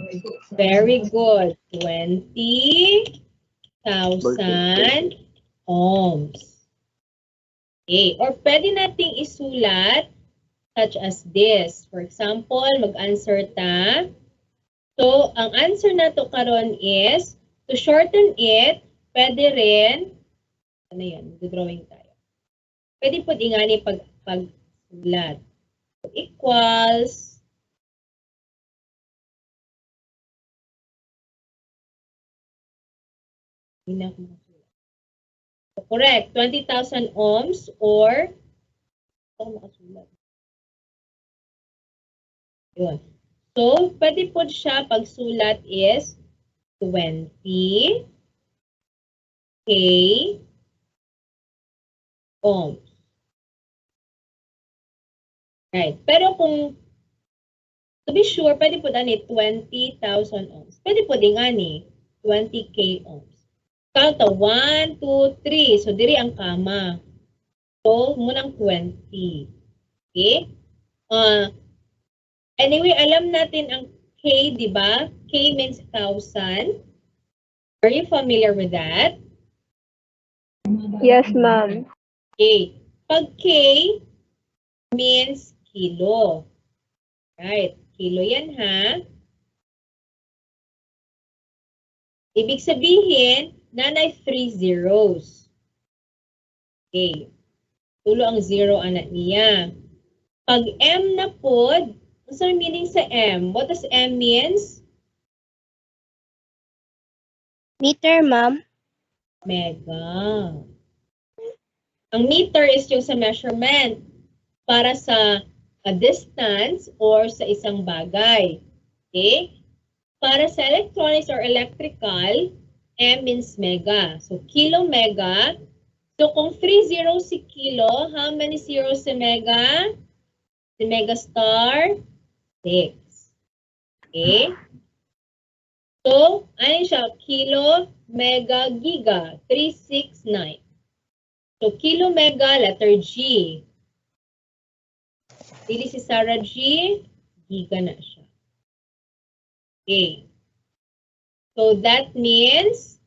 Very good. 20,000 ohms. Okay. Or pwede nating isulat such as this. For example, mag-answer ta. So, ang answer na to karon is, to shorten it, pwede rin, ano yan, drawing tayo. Pwede po ingani pag-sulat. So, equals, hindi na ako makasulat. So, correct, 20,000 ohms or, ako makasulat. Yun. So, pwede po siya pagsulat is 20 K ohms. Right. Pero kung, to be sure, pwede po dani 20,000 ohms. Pwede po din ani 20K ohms. Count 1, 2, 3. So, diri ang kama. So, munang 20. Okay? Anyway, alam natin ang K, di ba? K means 1,000. Are you familiar with that? Yes, ma'am. Okay. Pag K means kilo. Right. Kilo yan, ha? Ibig sabihin, nanay 3 zeros. Okay. Tulo ang zero anak niya. Pag M na pod, what's the meaning sa M? What does M means? Meter, ma'am. Mega. Ang meter is yung sa measurement para sa a distance or sa isang bagay. Okay? Para sa electronics or electrical, M means mega. So, kilo mega. So, kung 3 zeros si kilo, how many zeros si mega? Si mega star? 6. Okay? So, ano siya? Kilo, mega, giga. 369. So, kilo, mega, letter G. Dili si Sarah G, giga na siya. Okay. So, that means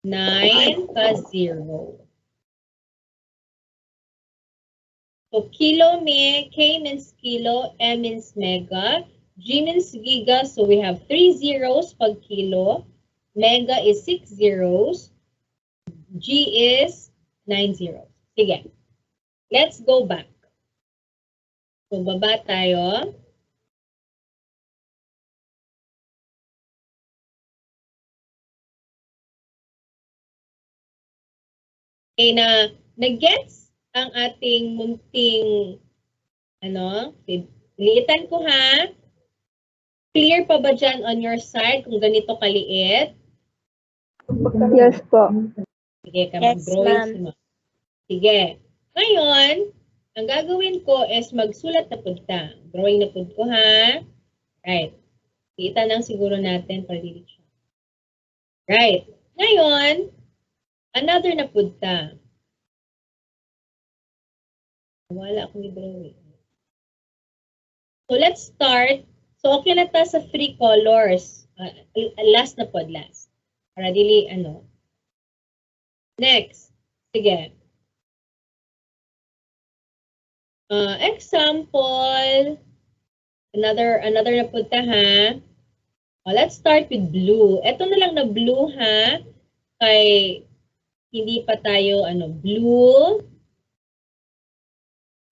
9 ka 0. So kilo K means kilo, M means mega, G means giga, so we have 3 zeros pag kilo, mega is 6 zeros, G is 9 zeros. Sige, let's go back. So baba tayo. Okay, nag-gets ang ating munting, liitan ko ha. Clear pa ba dyan on your side kung ganito kaliit? Yes po. Sige, ka Yes, mag-drawing ma'am. si ma'am. Sige. Ngayon, ang gagawin ko is magsulat na punta. Drawing na punta ko ha. Right. Kita lang siguro natin para dito siya. Right. Ngayon, another na punta. Wala akong i-drawing. So, let's start. So, okay na ta sa 3 colors. Last na pod, last. Para dili, Next. Sige. Example. Another na punta ha. Let's start with blue. Ito na lang na blue ha. Kay hindi pa tayo, blue.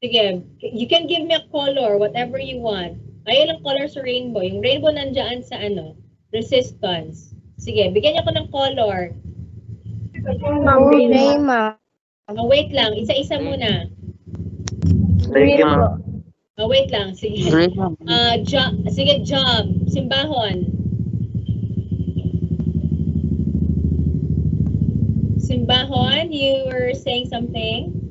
Sige, you can give me a color, whatever you want. Ayun ang color sa rainbow. Yung rainbow nandiyan sa resistance. Sige, bigyan niyo ako ng color. Gray, ma'am. Wait lang, isa-isa muna. Thank you, ma'am. Wait lang, sige. Sige, job. Simbahon. Simbahon, you were saying something?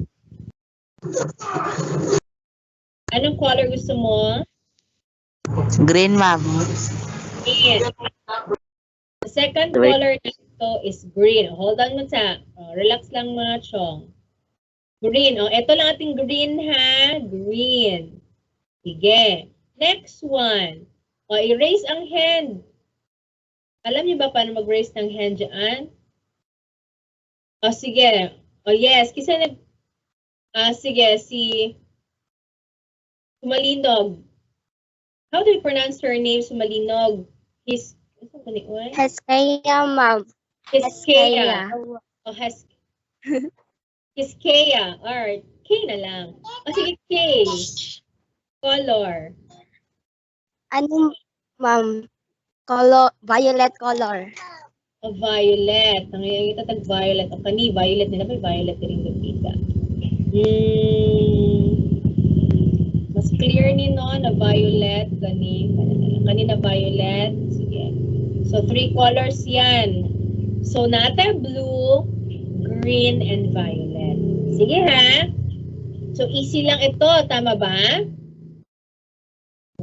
Anong color gusto mo? Green, ma'am. Green. The second color nito is green. Hold on mo sa. Relax lang mga chong. Green. Ito lang ating green ha. Green. Sige. Next one. Erase ang hand. Alam niyo ba paano mag-raise ng hand dyan? Sige. Yes. Kasi sige, si Sumalinog. How do you pronounce her name, Sumalinog? Heskaya, ma'am. Heskaya. Heskaya. Alright. K na lang. Sige, K. Color. Ano, ma'am? Color, violet color. Violet. Ang itatag violet. Kani, violet nila. May violet rin lupita. Mas clear ni no na violet. Kanina violet. Sige. So, 3 colors yan. So, natin blue, green, and violet. Sige ha. So, easy lang ito. Tama ba?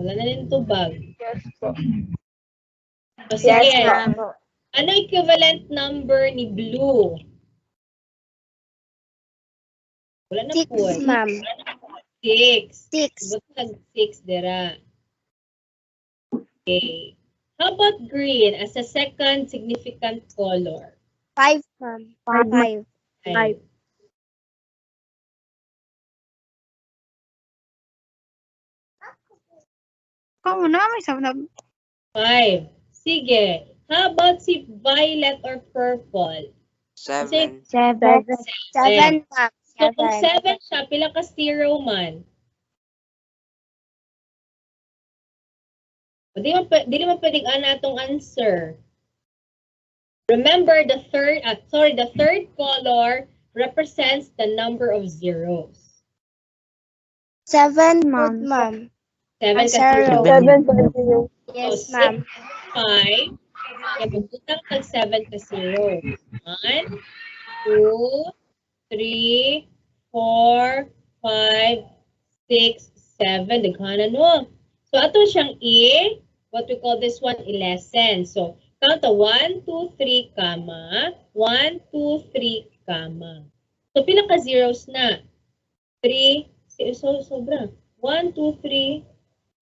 Wala na rin tubag. Yes po. Sige. Yes, ma'am. Ano equivalent number ni blue? Wala na 6, po. ma'am. 6. 6. Butag 6 dira. Okay. How about green as a second significant color? 5, ma'am. 5. 5. Kamo na, may sabnab. 5. Sige. How about si violet or purple? 7. 7, ma'am. So kung 7 siya, pila ka 0 man? Di mo pwedeng atong answer. Remember, the third color represents the number of zeros. 7, ma'am. 7 ka Zero. 0. Yes, So, ma'am. 5. Kaya magbutang kag 7 ka 0. 1, 2, 3, 4, 5, 6, 7. Daghanan mo. So, ato siyang what we call this one, lesson. So, count to 1, 2, 3, comma. 1, 2, 3, comma. So, pila ka zeros na? 3, sobra. 1, 2, 3,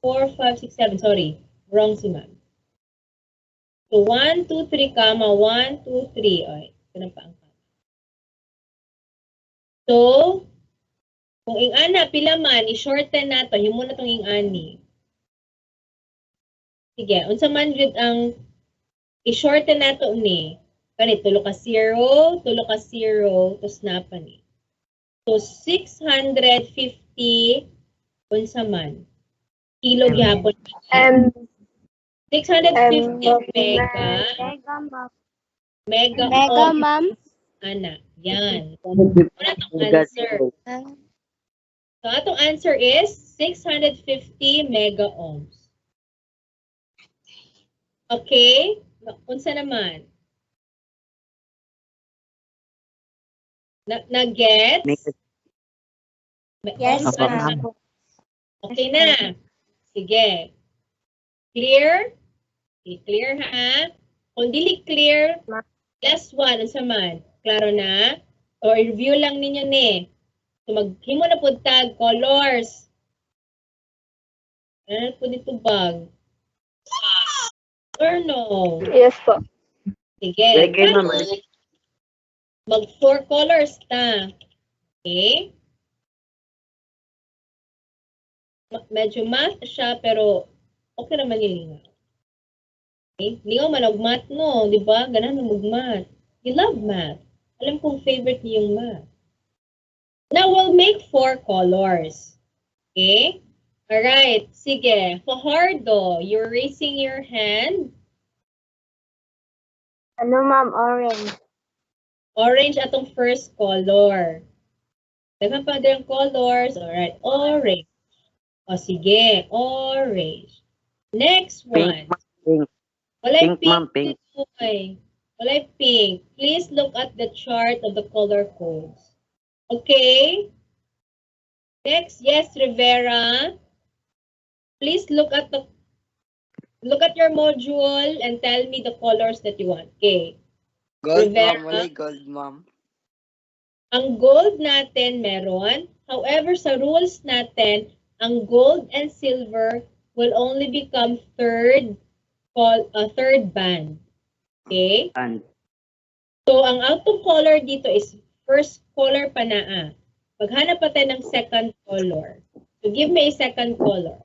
4, 5, 6, 7. Sorry. Wrong si ma'am. So, 1, 2, 3, comma. 1, 2, 3. Okay. Ito na pa ang comma. So, Kung ing-ana, pila man, i-shorten na to, himo na tong ing-ani. Sige, unsa man jud ang i-shorten na to ni. Kani, tulo ka 0, tos na pa ni. So, 650, unsa man. Kilo gyapon. 650 mega. Mega ohm. Ma'am. Ana, yan. Ano itong answer? So, atong answer is 650 mega ohms. Okay? Unsa naman? Na-gets? Yes, Ano? ma'am. Okay na. Sige. Clear? Okay, clear ha? Kung dili clear, last one, unsa man? Klaro na? O review lang ninyo ni. So maghimo na pud tag colors. Ano po dito bag? Or no? Yes po. Sige. Lagay, ma'am. Mag 4 colors ta. Okay? Medyo math siya pero okay naman yung lingaw. Okay? Lingaw man og math no, di ba? Ganahan mo mag-math. You love math. Alam kong favorite niyo yung math. Now we'll make 4 colors. Okay? Alright, sige. Fajardo, you're raising your hand. Ano, ma'am? Orange. Orange atong first color. Dagan pa din colors. Alright, orange. O sige, orange. Next one. Pink. Walay Pink, ma'am, pink. pink. Walay pink. Please look at the chart of the color codes. Okay? Next, yes, Rivera. Please look at your module and tell me the colors that you want. Okay. Gold, Rivera. ma'am. Walay gold, ma'am. Ang gold natin meron. However, sa rules natin, ang gold and silver will only become third band. Okay? And So, ang output color dito is first color pa naa. Maghanap pa tayo ng second color. So, give me a second color.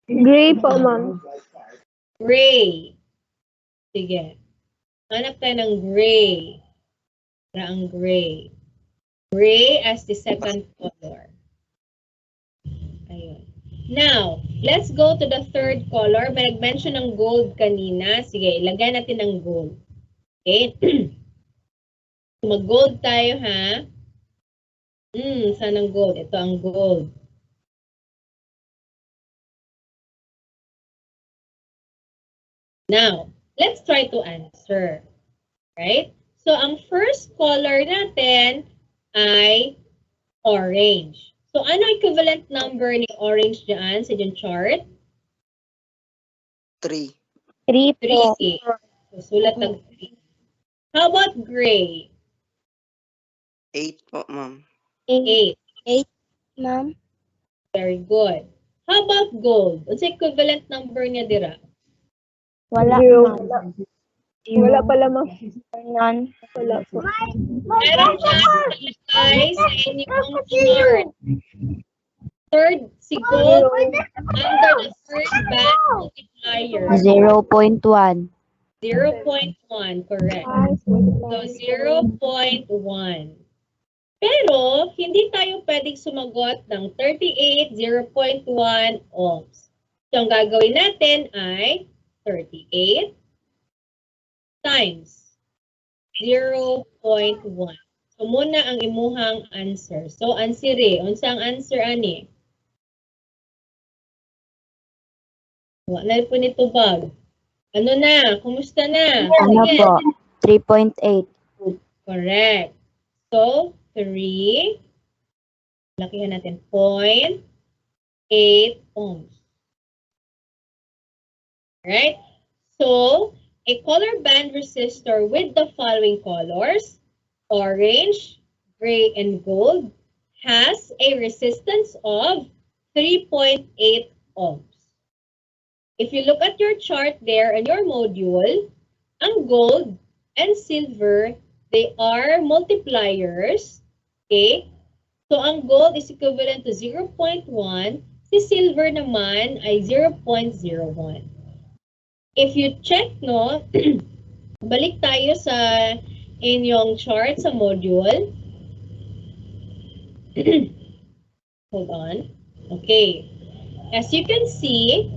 Gray po, ma'am. Gray. Sige. Hanap tayo ng gray. Para ang gray. Gray as the second color. Ayun. Now, let's go to the third color. May nag-mention ng gold kanina. Sige, ilagay natin ng gold. Okay? Mag-gold tayo, ha? Saan ang gold? Ito ang gold. Now, let's try to answer. Right? So, ang first color natin ay orange. So, ano equivalent number ni orange dyan sa dyan chart? 3. 3 po. 3. So, sulat ng 3. How about gray? 8 po, ma'am. 8. 8, ma'am. Very good. How about gold? What's the equivalent number niya dira? Wala, Zero. ma'am. Wala pala, ma'am. None. Wala po. Meron siya guys sa inyong chart. Third, si gold under the third band multiplier. 0.1. 0.1, correct. So, 0.1. Pero, hindi tayo pwedeng sumagot ng 38, 0.1 ohms. So, ang gagawin natin ay 38 times 0.1. So, muna ang imuhang answer. So, answer unsa ang answer, ani? Wala po nito bag. Ano na? Kumusta na? Ano Sige. po? 3.8. Correct. So, 3. Lakihan natin. 0.8 ohms. Alright? So, a color band resistor with the following colors, orange, gray, and gold, has a resistance of 3.8 ohms. If you look at your chart there in your module, ang gold and silver, they are multipliers, okay? So, ang gold is equivalent to 0.1. Si silver naman ay 0.01. If you check, no, balik tayo sa inyong chart sa module. Hold on. Okay. As you can see,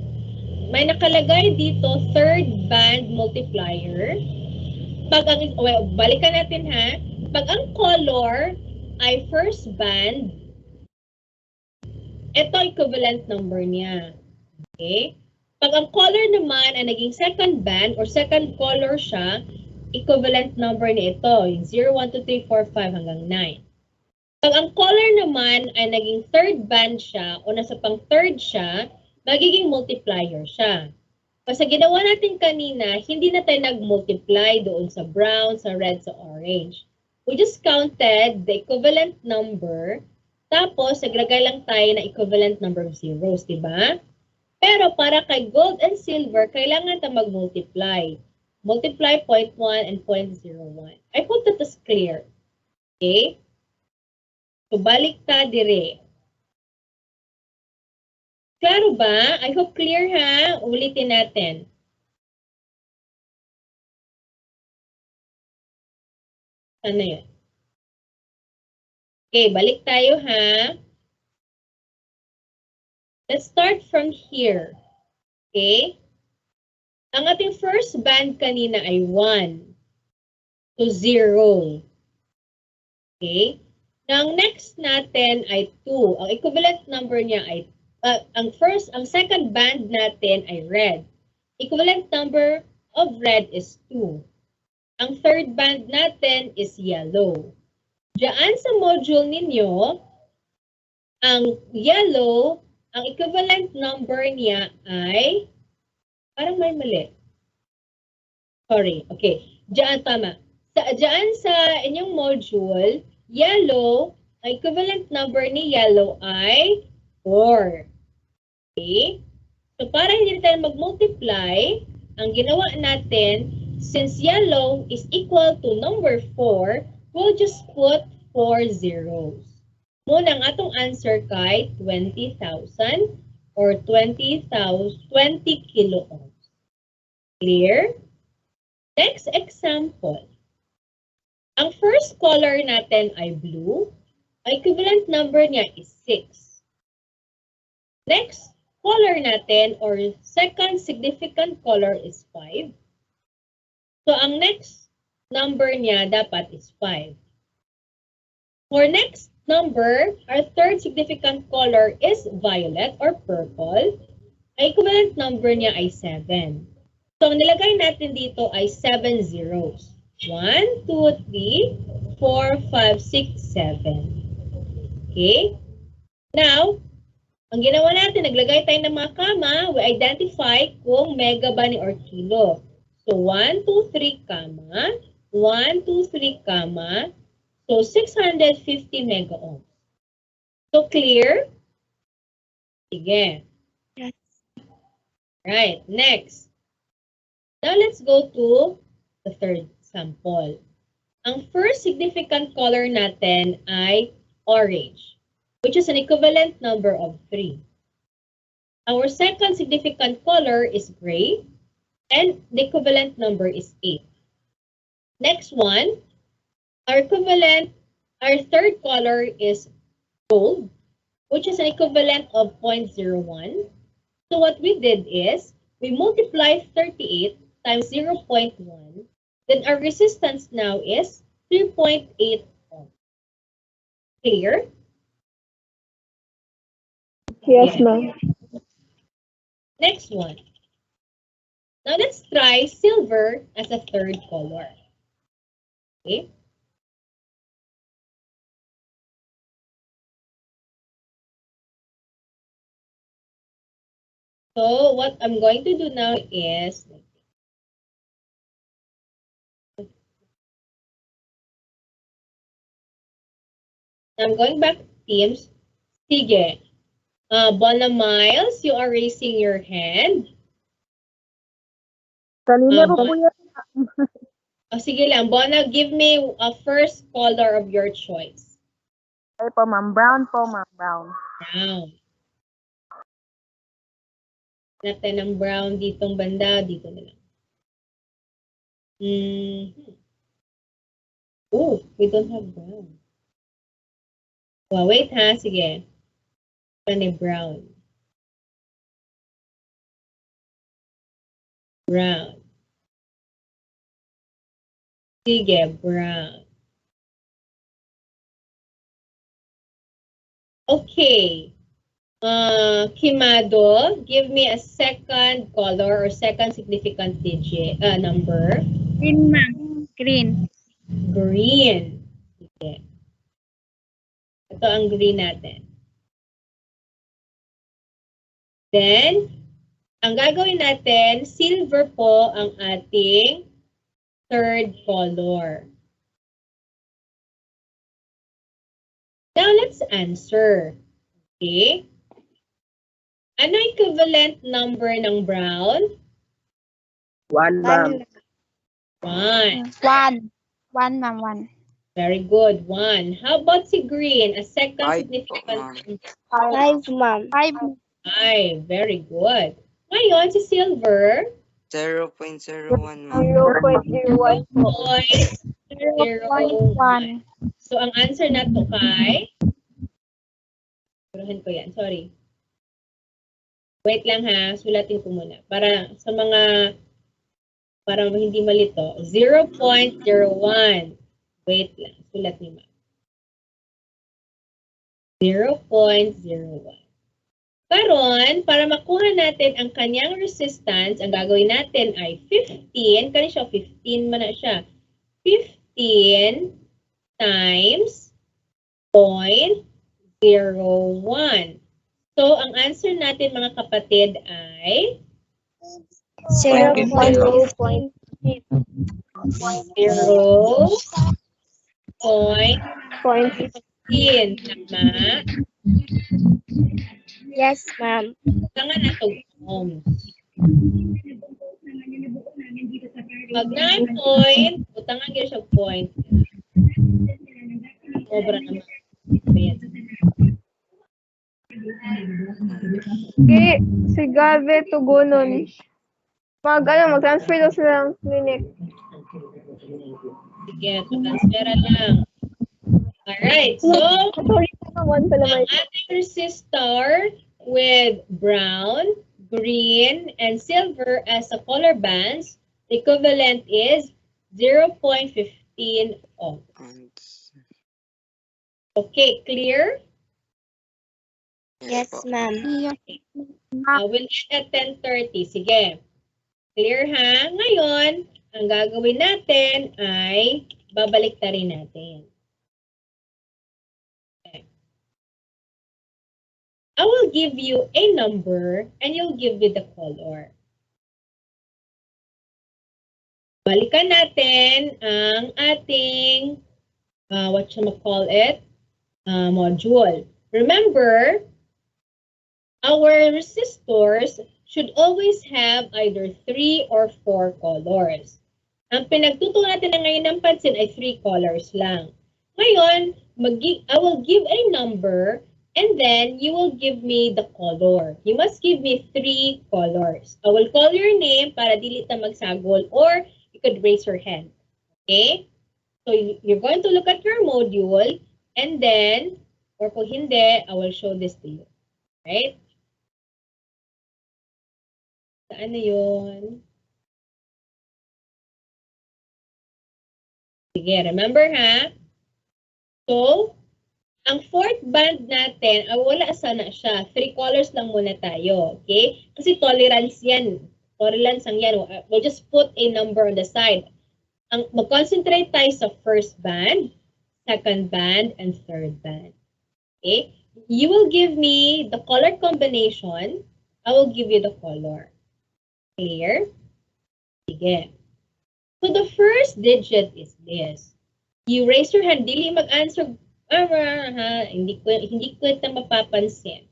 may nakalagay dito third band multiplier. Pag ang, balikan natin ha. Pag ang color ay first band, ito equivalent number niya. Okay? Pag ang color naman ay naging second band or second color siya, equivalent number niya ito, yung 0, 1, 2, 3, 4, 5 hanggang 9. Pag ang color naman ay naging third band siya o nasa pang third siya, magiging multiplier siya. Kasi ginawa natin kanina, hindi na tayo nag-multiply doon sa brown, sa red, sa orange. We just counted the equivalent number, tapos naglagay lang tayo ng equivalent number of zeros, di ba? Pero para kay gold and silver, kailangan tayo mag-multiply. Multiply 0.1 and 0.01. I hope that is clear. Okay? So, balik ta dire. Klaro ba? I hope clear ha. Ulitin natin. Ano yun? Okay, balik tayo ha. Let's start from here. Okay? Ang ating first band kanina ay 1 to 0. Okay? Now, ang next natin ay 2. Ang equivalent number niya ay, ang second band natin ay red. Equivalent number of red is 2. Ang third band natin is yellow. Diyan sa module ninyo, ang yellow, ang equivalent number niya ay, parang may mali. Sorry, okay. Diyan, tama. Diyan sa inyong module, yellow, ang equivalent number ni yellow ay 4. Okay? So, para hindi tayo mag-multiply, ang ginawa natin, since yellow is equal to number 4, we'll just put 4 zeros. Muna ang atong answer kay 20,000 or 20 kilo ohms. Clear? Next example. Ang first color natin ay blue. Ang equivalent number niya is 6. Next color natin or second significant color is 5. So, ang next number niya dapat is 5. For next number, our third significant color is violet or purple. Ang equivalent number niya ay 7. So, ang nilagay natin dito ay 7 zeros. 1, 2, 3, 4, 5, 6, 7. Okay? Now, ang ginawa natin, naglagay tayo ng mga kama, we identify kung mega ba ni or kilo. So, 1, 2, 3, kama. 1, 2, 3, kama. So, 650 mega ohms. So, clear? Sige. Yes. Right, next. Now, let's go to the third sample. Ang first significant color natin ay orange, which is an equivalent number of 3. Our second significant color is gray, and the equivalent number is 8. Next one, our third color is gold, which is an equivalent of 0.01. So what we did is, we multiplied 38 times 0.1, then our resistance now is 3.8 ohms. Clear? Yes, ma'am. Next one. Now let's try silver as a third color. Okay. So what I'm going to do now is, I'm going back to Teams. Sige. Bona Miles, you are raising your hand. Kanina po po yan. Sige lang. Bona, give me a first color of your choice. Ay po, ma'am. Brown po, ma'am. Brown. Brown. Natin ng brown ditong banda. Dito na lang. Oh, we don't have brown. Well, wait ha. Sige. Ano brown? Brown. Sige, brown. Okay. Kimado, give me a second color or second significant digit, number. Green, ma'am. Green. Green. Okay. Ito ang green natin. Then, ang gagawin natin, silver po ang ating third color. Now, let's answer. Okay? Ano equivalent number ng brown? 1, ma'am. 1. 1, ma'am. 1. Very good. 1. How about si green? A second Five, significant ma'am. number. 5, ma'am. 5. Very good. Ngayon, si silver. 0.01, ma'am. 0.01 po. 0.01. So, ang answer na to kay... Suruhin ko yan. Sorry. Wait lang ha. Sulatin ko muna. Para sa mga... Para hindi malito. 0.01. Wait lang. Sulat ni ma'am. 0.01. Karon, para makuha natin ang kanyang resistance, ang gagawin natin ay 15. Kani siya, 15 man na siya. 15 times 0.01. So, ang answer natin mga kapatid ay 0.15. 0.15. Tama? Yes, ma'am. Tanga na ito, ohms. Pag 9 point, utangan siya point. Sobra naman. Si Gabe tugunon. Mag-transfer daw sila ng clinic. Sige, transfera lang. Alright, so, Naman pala may ang ating resistor with brown, green, and silver as a color bands, the equivalent is 0.15 ohms. Okay, clear? Yes, po. ma'am. We'll end at 10:30. Sige. Clear ha? Ngayon, ang gagawin natin ay babalik ta rin natin. Okay. I will give you a number and you'll give me the color. Balikan natin ang ating, module. Remember, our resistors should always have either 3 or 4 colors. Ang pinagtutunan natin na ngayon ng pansin ay 3 colors lang. Ngayon, I will give a number and then you will give me the color. You must give me 3 colors. I will call your name para dili ta magsagol or you could raise your hand. Okay? So, you're going to look at your module and then, or kung hindi, I will show this to you. Right? Saan na yun? Sige, remember ha? So, ang fourth band natin, wala sana siya. 3 colors lang muna tayo. Okay? Kasi tolerance yan. Tolerance ang yan. We'll just put a number on the side. Mag-concentrate tayo sa first band, second band, and third band. Okay? You will give me the color combination. I will give you the color. Clear? Sige. So the first digit is this. You raise your hand. Dili mag-answer. Hindi ko ito mapapansin.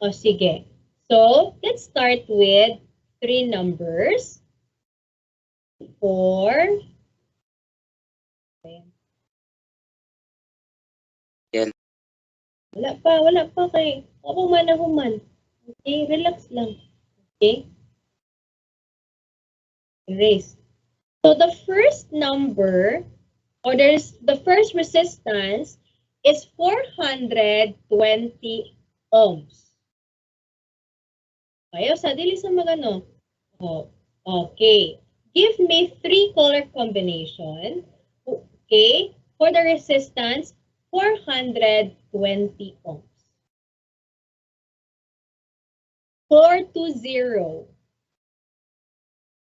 O sige. So, let's start with 3 numbers. 4. Wala pa kay kapag manahuman. Okay, relax lang. Okay? Erase. So the first number, or the first resistance is 420 ohms. Kayo, sa dili sa magano. Oh, okay. Give me 3 color combination. Okay, for the resistance, 420 ohms. 420.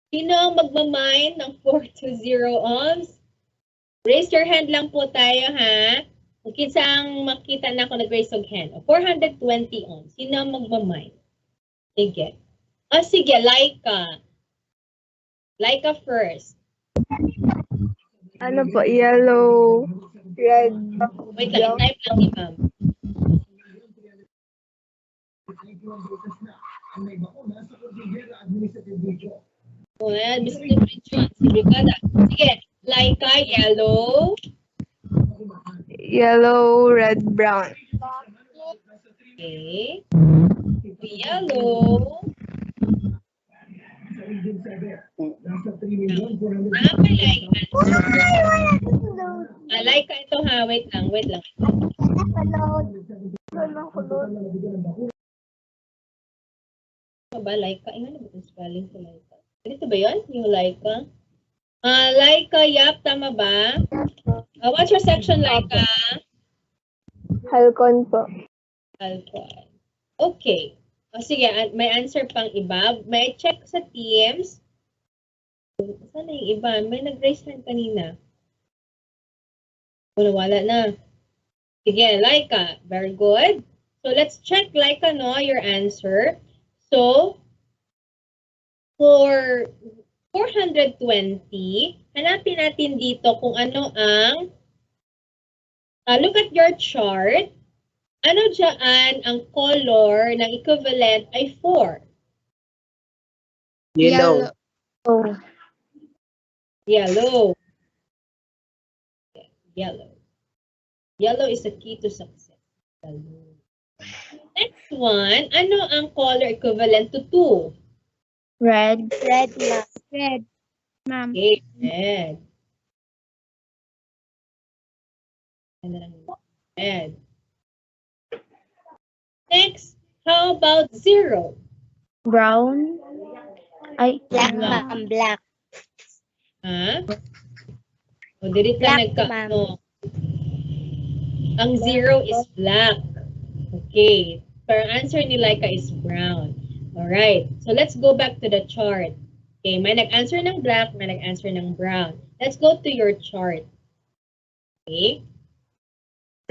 Sino ang magmamine ng 420 ohms? Raise your hand lang po tayo, ha? Kung kinsang makita na ako nag-raise of hand. 420 ohms. Sino ang magmamine? Sige. Sige, Laika. Laika first. Ano po, yellow, red, Wait lang, type lang ni ma'am. Oh, distribution. Sige, Laika, yellow. yellow, red, brown. Okay. Yellow. Laika ito ha. Wait lang. Ano ba, Laika? Ano ba yung spelling sa Laika? Dito ba yun? Yung Laika? Laika, yap, tama ba? What's your section, Laika? Halcon po. Alcohol. Okay. Sige, may answer pang iba. May check sa teams. Saan na yung iba? May nag-raise hand kanina. Wala na. Sige, Laika. Very good. So, let's check, Laika, no, your answer. So, for 420, hanapin natin dito kung ano ang, look at your chart. Ano dyan ang color ng equivalent ay 4? Yellow. Yellow. Yellow is the key to success. Yellow. Next one, ano ang color equivalent to 2? Red, ma'am. Okay, red. Red. Next, how about 0? Brown. Ay, Black, ma'am. Black. Ha? O, dito ka nagka-ano. Ang 0 is black. Okay. Pero answer ni Laika is brown. Alright. So, let's go back to the chart. Okay. May nag-answer ng black, may nag-answer ng brown. Let's go to your chart. Okay.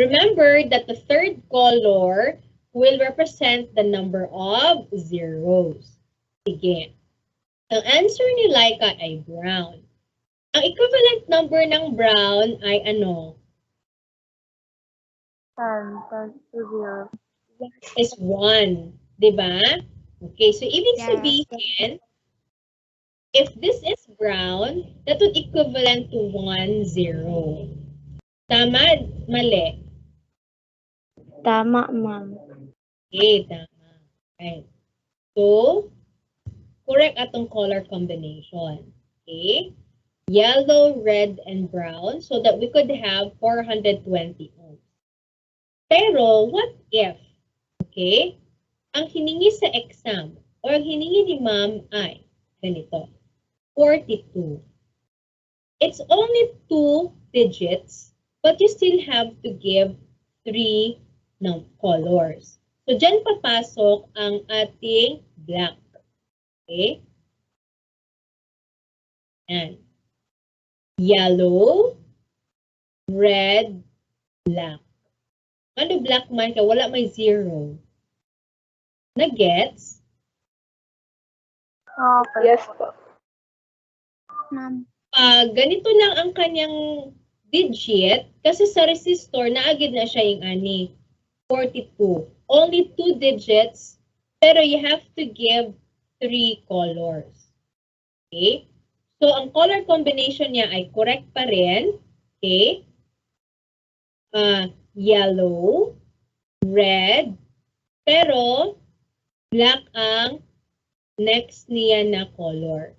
Remember that the third color will represent the number of zeros. Sige. Ang answer ni Laika ay brown. Ang equivalent number ng brown ay ano? Is 1. Diba? Okay, so ibig sabihin, if this is brown, that would equivalent to 1, 0. Tama? Mali? Tama, ma'am. Okay, tama. Right. So, correct atong color combination. Okay? Yellow, red, and brown so that we could have 420 ohms. Pero, what if, okay, ang hiningi sa exam or ang hiningi ni ma'am ay, ganito, 42. It's only 2 digits, but you still have to give 3 colors. So, dyan papasok ang ating black. Okay? And yellow, red, black. Ano black man ka? Wala may 0. Na-gets? Okay. Yes po. Ma'am. Ganito lang ang kanyang digit kasi sa resistor, naagid na siya yung 42. Only 2 digits, pero you have to give 3 colors. Okay? So, ang color combination niya ay correct pa rin. Okay? Yellow, red, pero black ang next niya na color.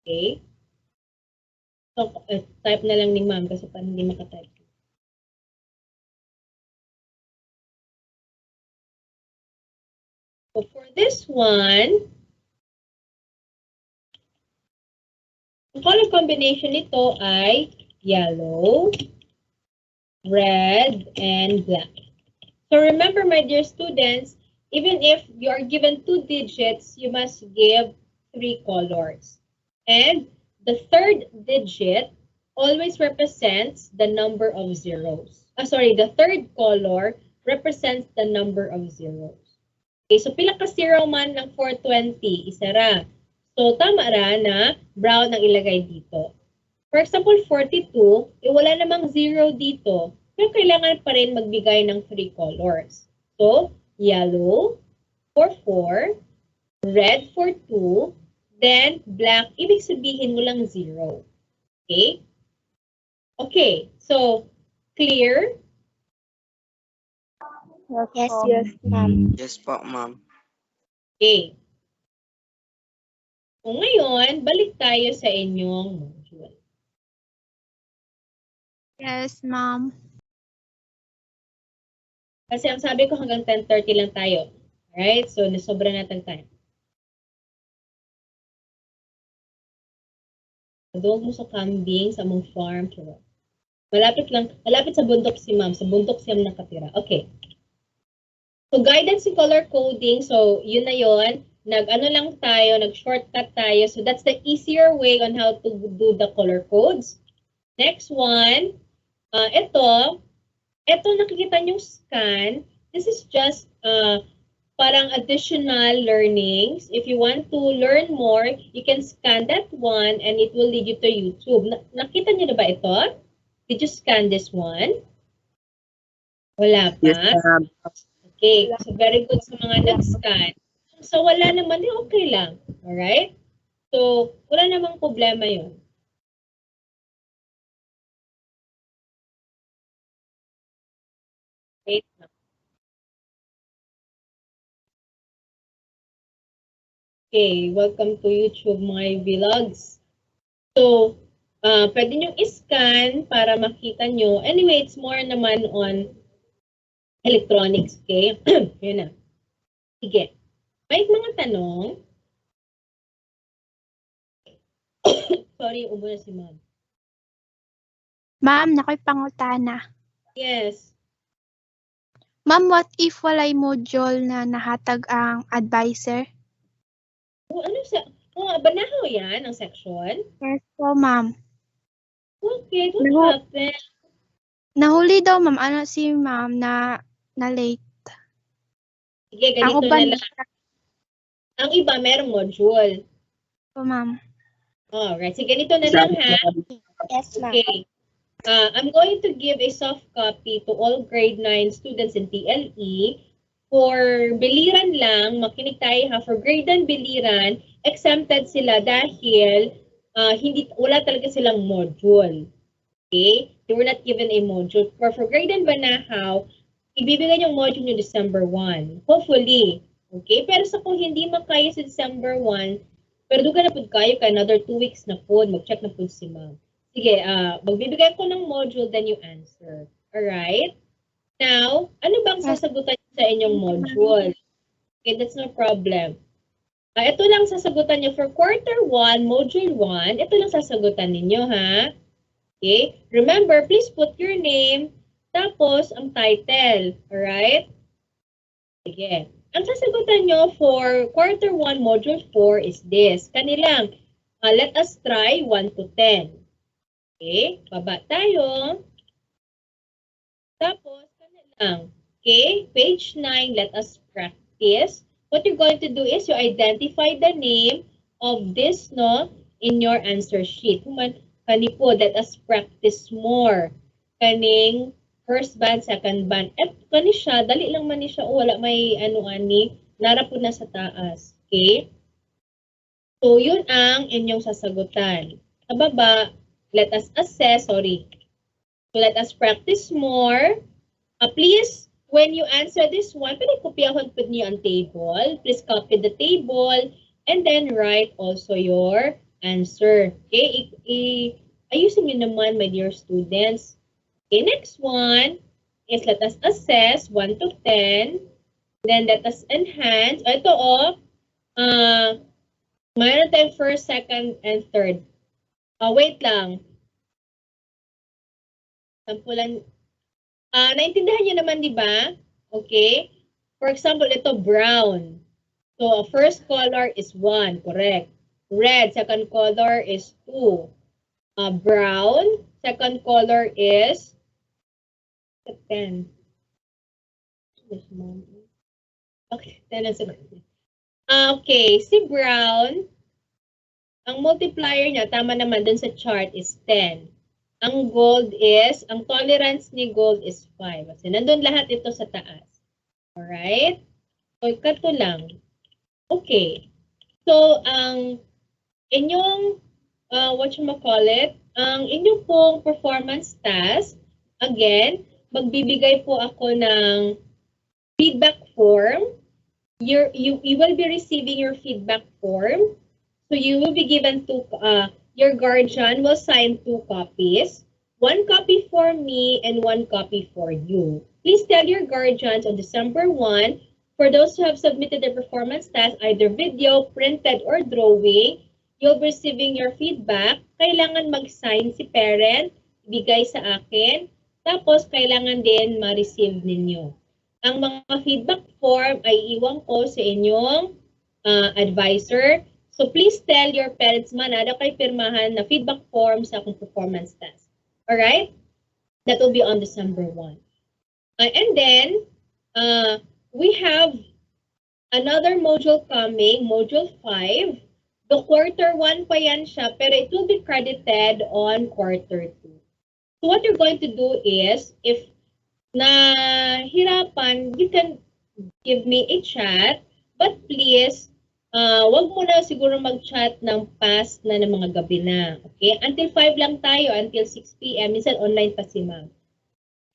Okay? So, type na lang ni ma'am kasi parang hindi makatype. So, for this one, ang color combination nito ay yellow, red, and black. So remember, my dear students, even if you are given 2 digits, you must give 3 colors. And the third digit always represents the number of zeros. The third color represents the number of zeros. Okay, so pila ka zero man ng 420, isa ra. So tama ra na brown ang ilagay dito. For example, 42, wala namang zero dito. Pero kailangan pa rin magbigay ng 3 colors. So, yellow for 4, red for 2, then black, ibig sabihin mo lang 0. Okay? Okay, so, clear? Yes, Yes, ma'am. Yes po, ma'am. Okay. So, ngayon, balik tayo sa inyong module. Yes, ma'am. Kasi ang sabi ko hanggang 10:30 lang tayo. Alright? So, nasobra natin time. Doon mo sa kambing, sa mong farm. Malapit sa bundok si ma'am. Sa bundok siya nakatira. Okay. So, guidance in color coding. So, yun na yun. Nag-shortcut tayo. So, that's the easier way on how to do the color codes. Next one. Ito nakikita nyo scan. This is just parang additional learnings. If you want to learn more, you can scan that one and it will lead you to YouTube. Nakita nyo na ba ito? Did you scan this one? Wala pa? Yes, ma'am. Okay, so very good sa mga nag-scan. So wala naman, okay lang. Alright? So, wala namang problema yun. Wait lang. Okay, welcome to YouTube my vlogs. So, pwede nyo i-scan para makita nyo. Anyway, it's more naman on electronics, okay? Yun na. Sige. May mga tanong? Sorry, ubo na si ma'am. Ma'am, nakoy pangutana. Yes. Ma'am, what if walay module na nahatag ang advisor? Banahaw yan ang section? Yes po, ma'am. Okay, what happened? Nahuli daw, ma'am. Ano si ma'am na late? Sige, Ang ganito uban na lang. Ang iba, merong module. po, ma'am. Alright, sige, ganito na lang ha. Yes, ma'am. Okay. I'm going to give a soft copy to all grade 9 students in TLE. For Biliran lang, makinig tayo ha. For grade 9 Biliran, exempted sila dahil wala talaga silang module. Okay? They were not given a module. For grade 9 Banahaw, ibibigay yung module nyo December 1. Hopefully. Okay? Pero sa kung hindi makaya sa December 1, pero doon ka na po kayo ka another 2 weeks na po, mag-check na po si ma'am. Sige, magbibigay ko ng module, then you answer. Alright? Now, ano bang sasagutan niyo sa inyong module? Okay, that's no problem. Ito lang sasagutan niyo for quarter 1, module 1. Ito lang sasagutan ninyo, ha? Okay? Remember, please put your name, tapos ang title. Alright? Sige. Ang sasagutan nyo for quarter 1, module 4 is this. Kanilang, let us try 1 to 10. Okay? Baba tayo. Tapos, kanilang. Okay? Page 9, let us practice. What you're going to do is you identify the name of this, no, in your answer sheet. Kani po, let us practice more. Kaning first band, second band. Kani siya, dali lang man ni siya. Wala may ano-ani. Nara po na sa taas. Okay? So, yun ang inyong sasagutan. Sa baba, let us assess, So, let us practice more. Please, when you answer this one, pwede kopyahon po niyo ang table. Please copy the table and then write also your answer. Okay? Ayusin niyo naman, my dear students. Okay, next one is let us assess 1 to 10. Then let us enhance. Ito mayroon tayong first, second, and third. Wait lang. Sampulan. Naintindihan niyo naman, di ba? Okay. For example, ito brown. So, first color is 1, correct. Red, second color is 2. Brown, second color is 10. Okay, 10 na sunod. Okay, si brown, ang multiplier niya, tama naman dun sa chart, is 10. Ang gold is, ang tolerance ni gold is 5. Kasi nandun lahat ito sa taas. Alright? So, ikato lang. Okay. So, ang inyong, ang inyong pong performance task, again, magbibigay po ako ng feedback form. You will be receiving your feedback form. So, you will be given your guardian will sign 2 copies. 1 copy for me and 1 copy for you. Please tell your guardians on December 1, for those who have submitted their performance task, either video, printed, or drawing, you'll be receiving your feedback. Kailangan mag-sign si parent, bigay sa akin, tapos kailangan din ma-receive ninyo. Ang mga feedback form ay iwan ko sa inyong advisor. So please tell your parents man na kay pirmahan na feedback form sa akong performance test. Alright? That will be on December 1. And then, we have another module coming, module 5. The quarter 1 pa yan siya, pero it will be credited on quarter 2. So what you're going to do is, if nahirapan, you can give me a chat, but please, wag mo na siguro mag-chat ng past na ng mga gabi na. Okay? Until 5 lang tayo, until 6 p.m. Minsan online pa si ma'am.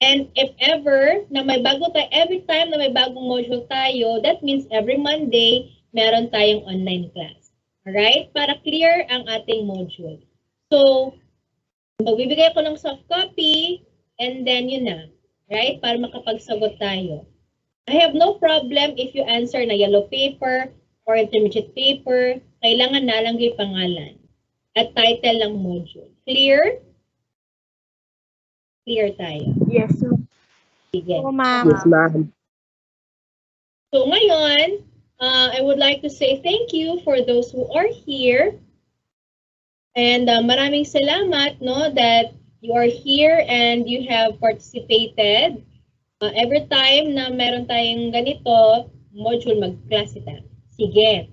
And if ever na may bago tayo, every time na may bagong module tayo, that means every Monday, meron tayong online class. Alright? Para clear ang ating module. So, magbibigay ko ng soft copy, and then yun na. Right? Para makapagsagot tayo. I have no problem if you answer na yellow paper, or intermediate paper, kailangan nalagay pangalan at title ng module. Clear? Clear tayo. Yes, ma'am. Sige. Oo, ma'am. Yes, ma'am. So ngayon, I would like to say thank you for those who are here. And maraming salamat, no, that you are here and you have participated. Every time na meron tayong ganito, module, mag-klase tayo. Sige.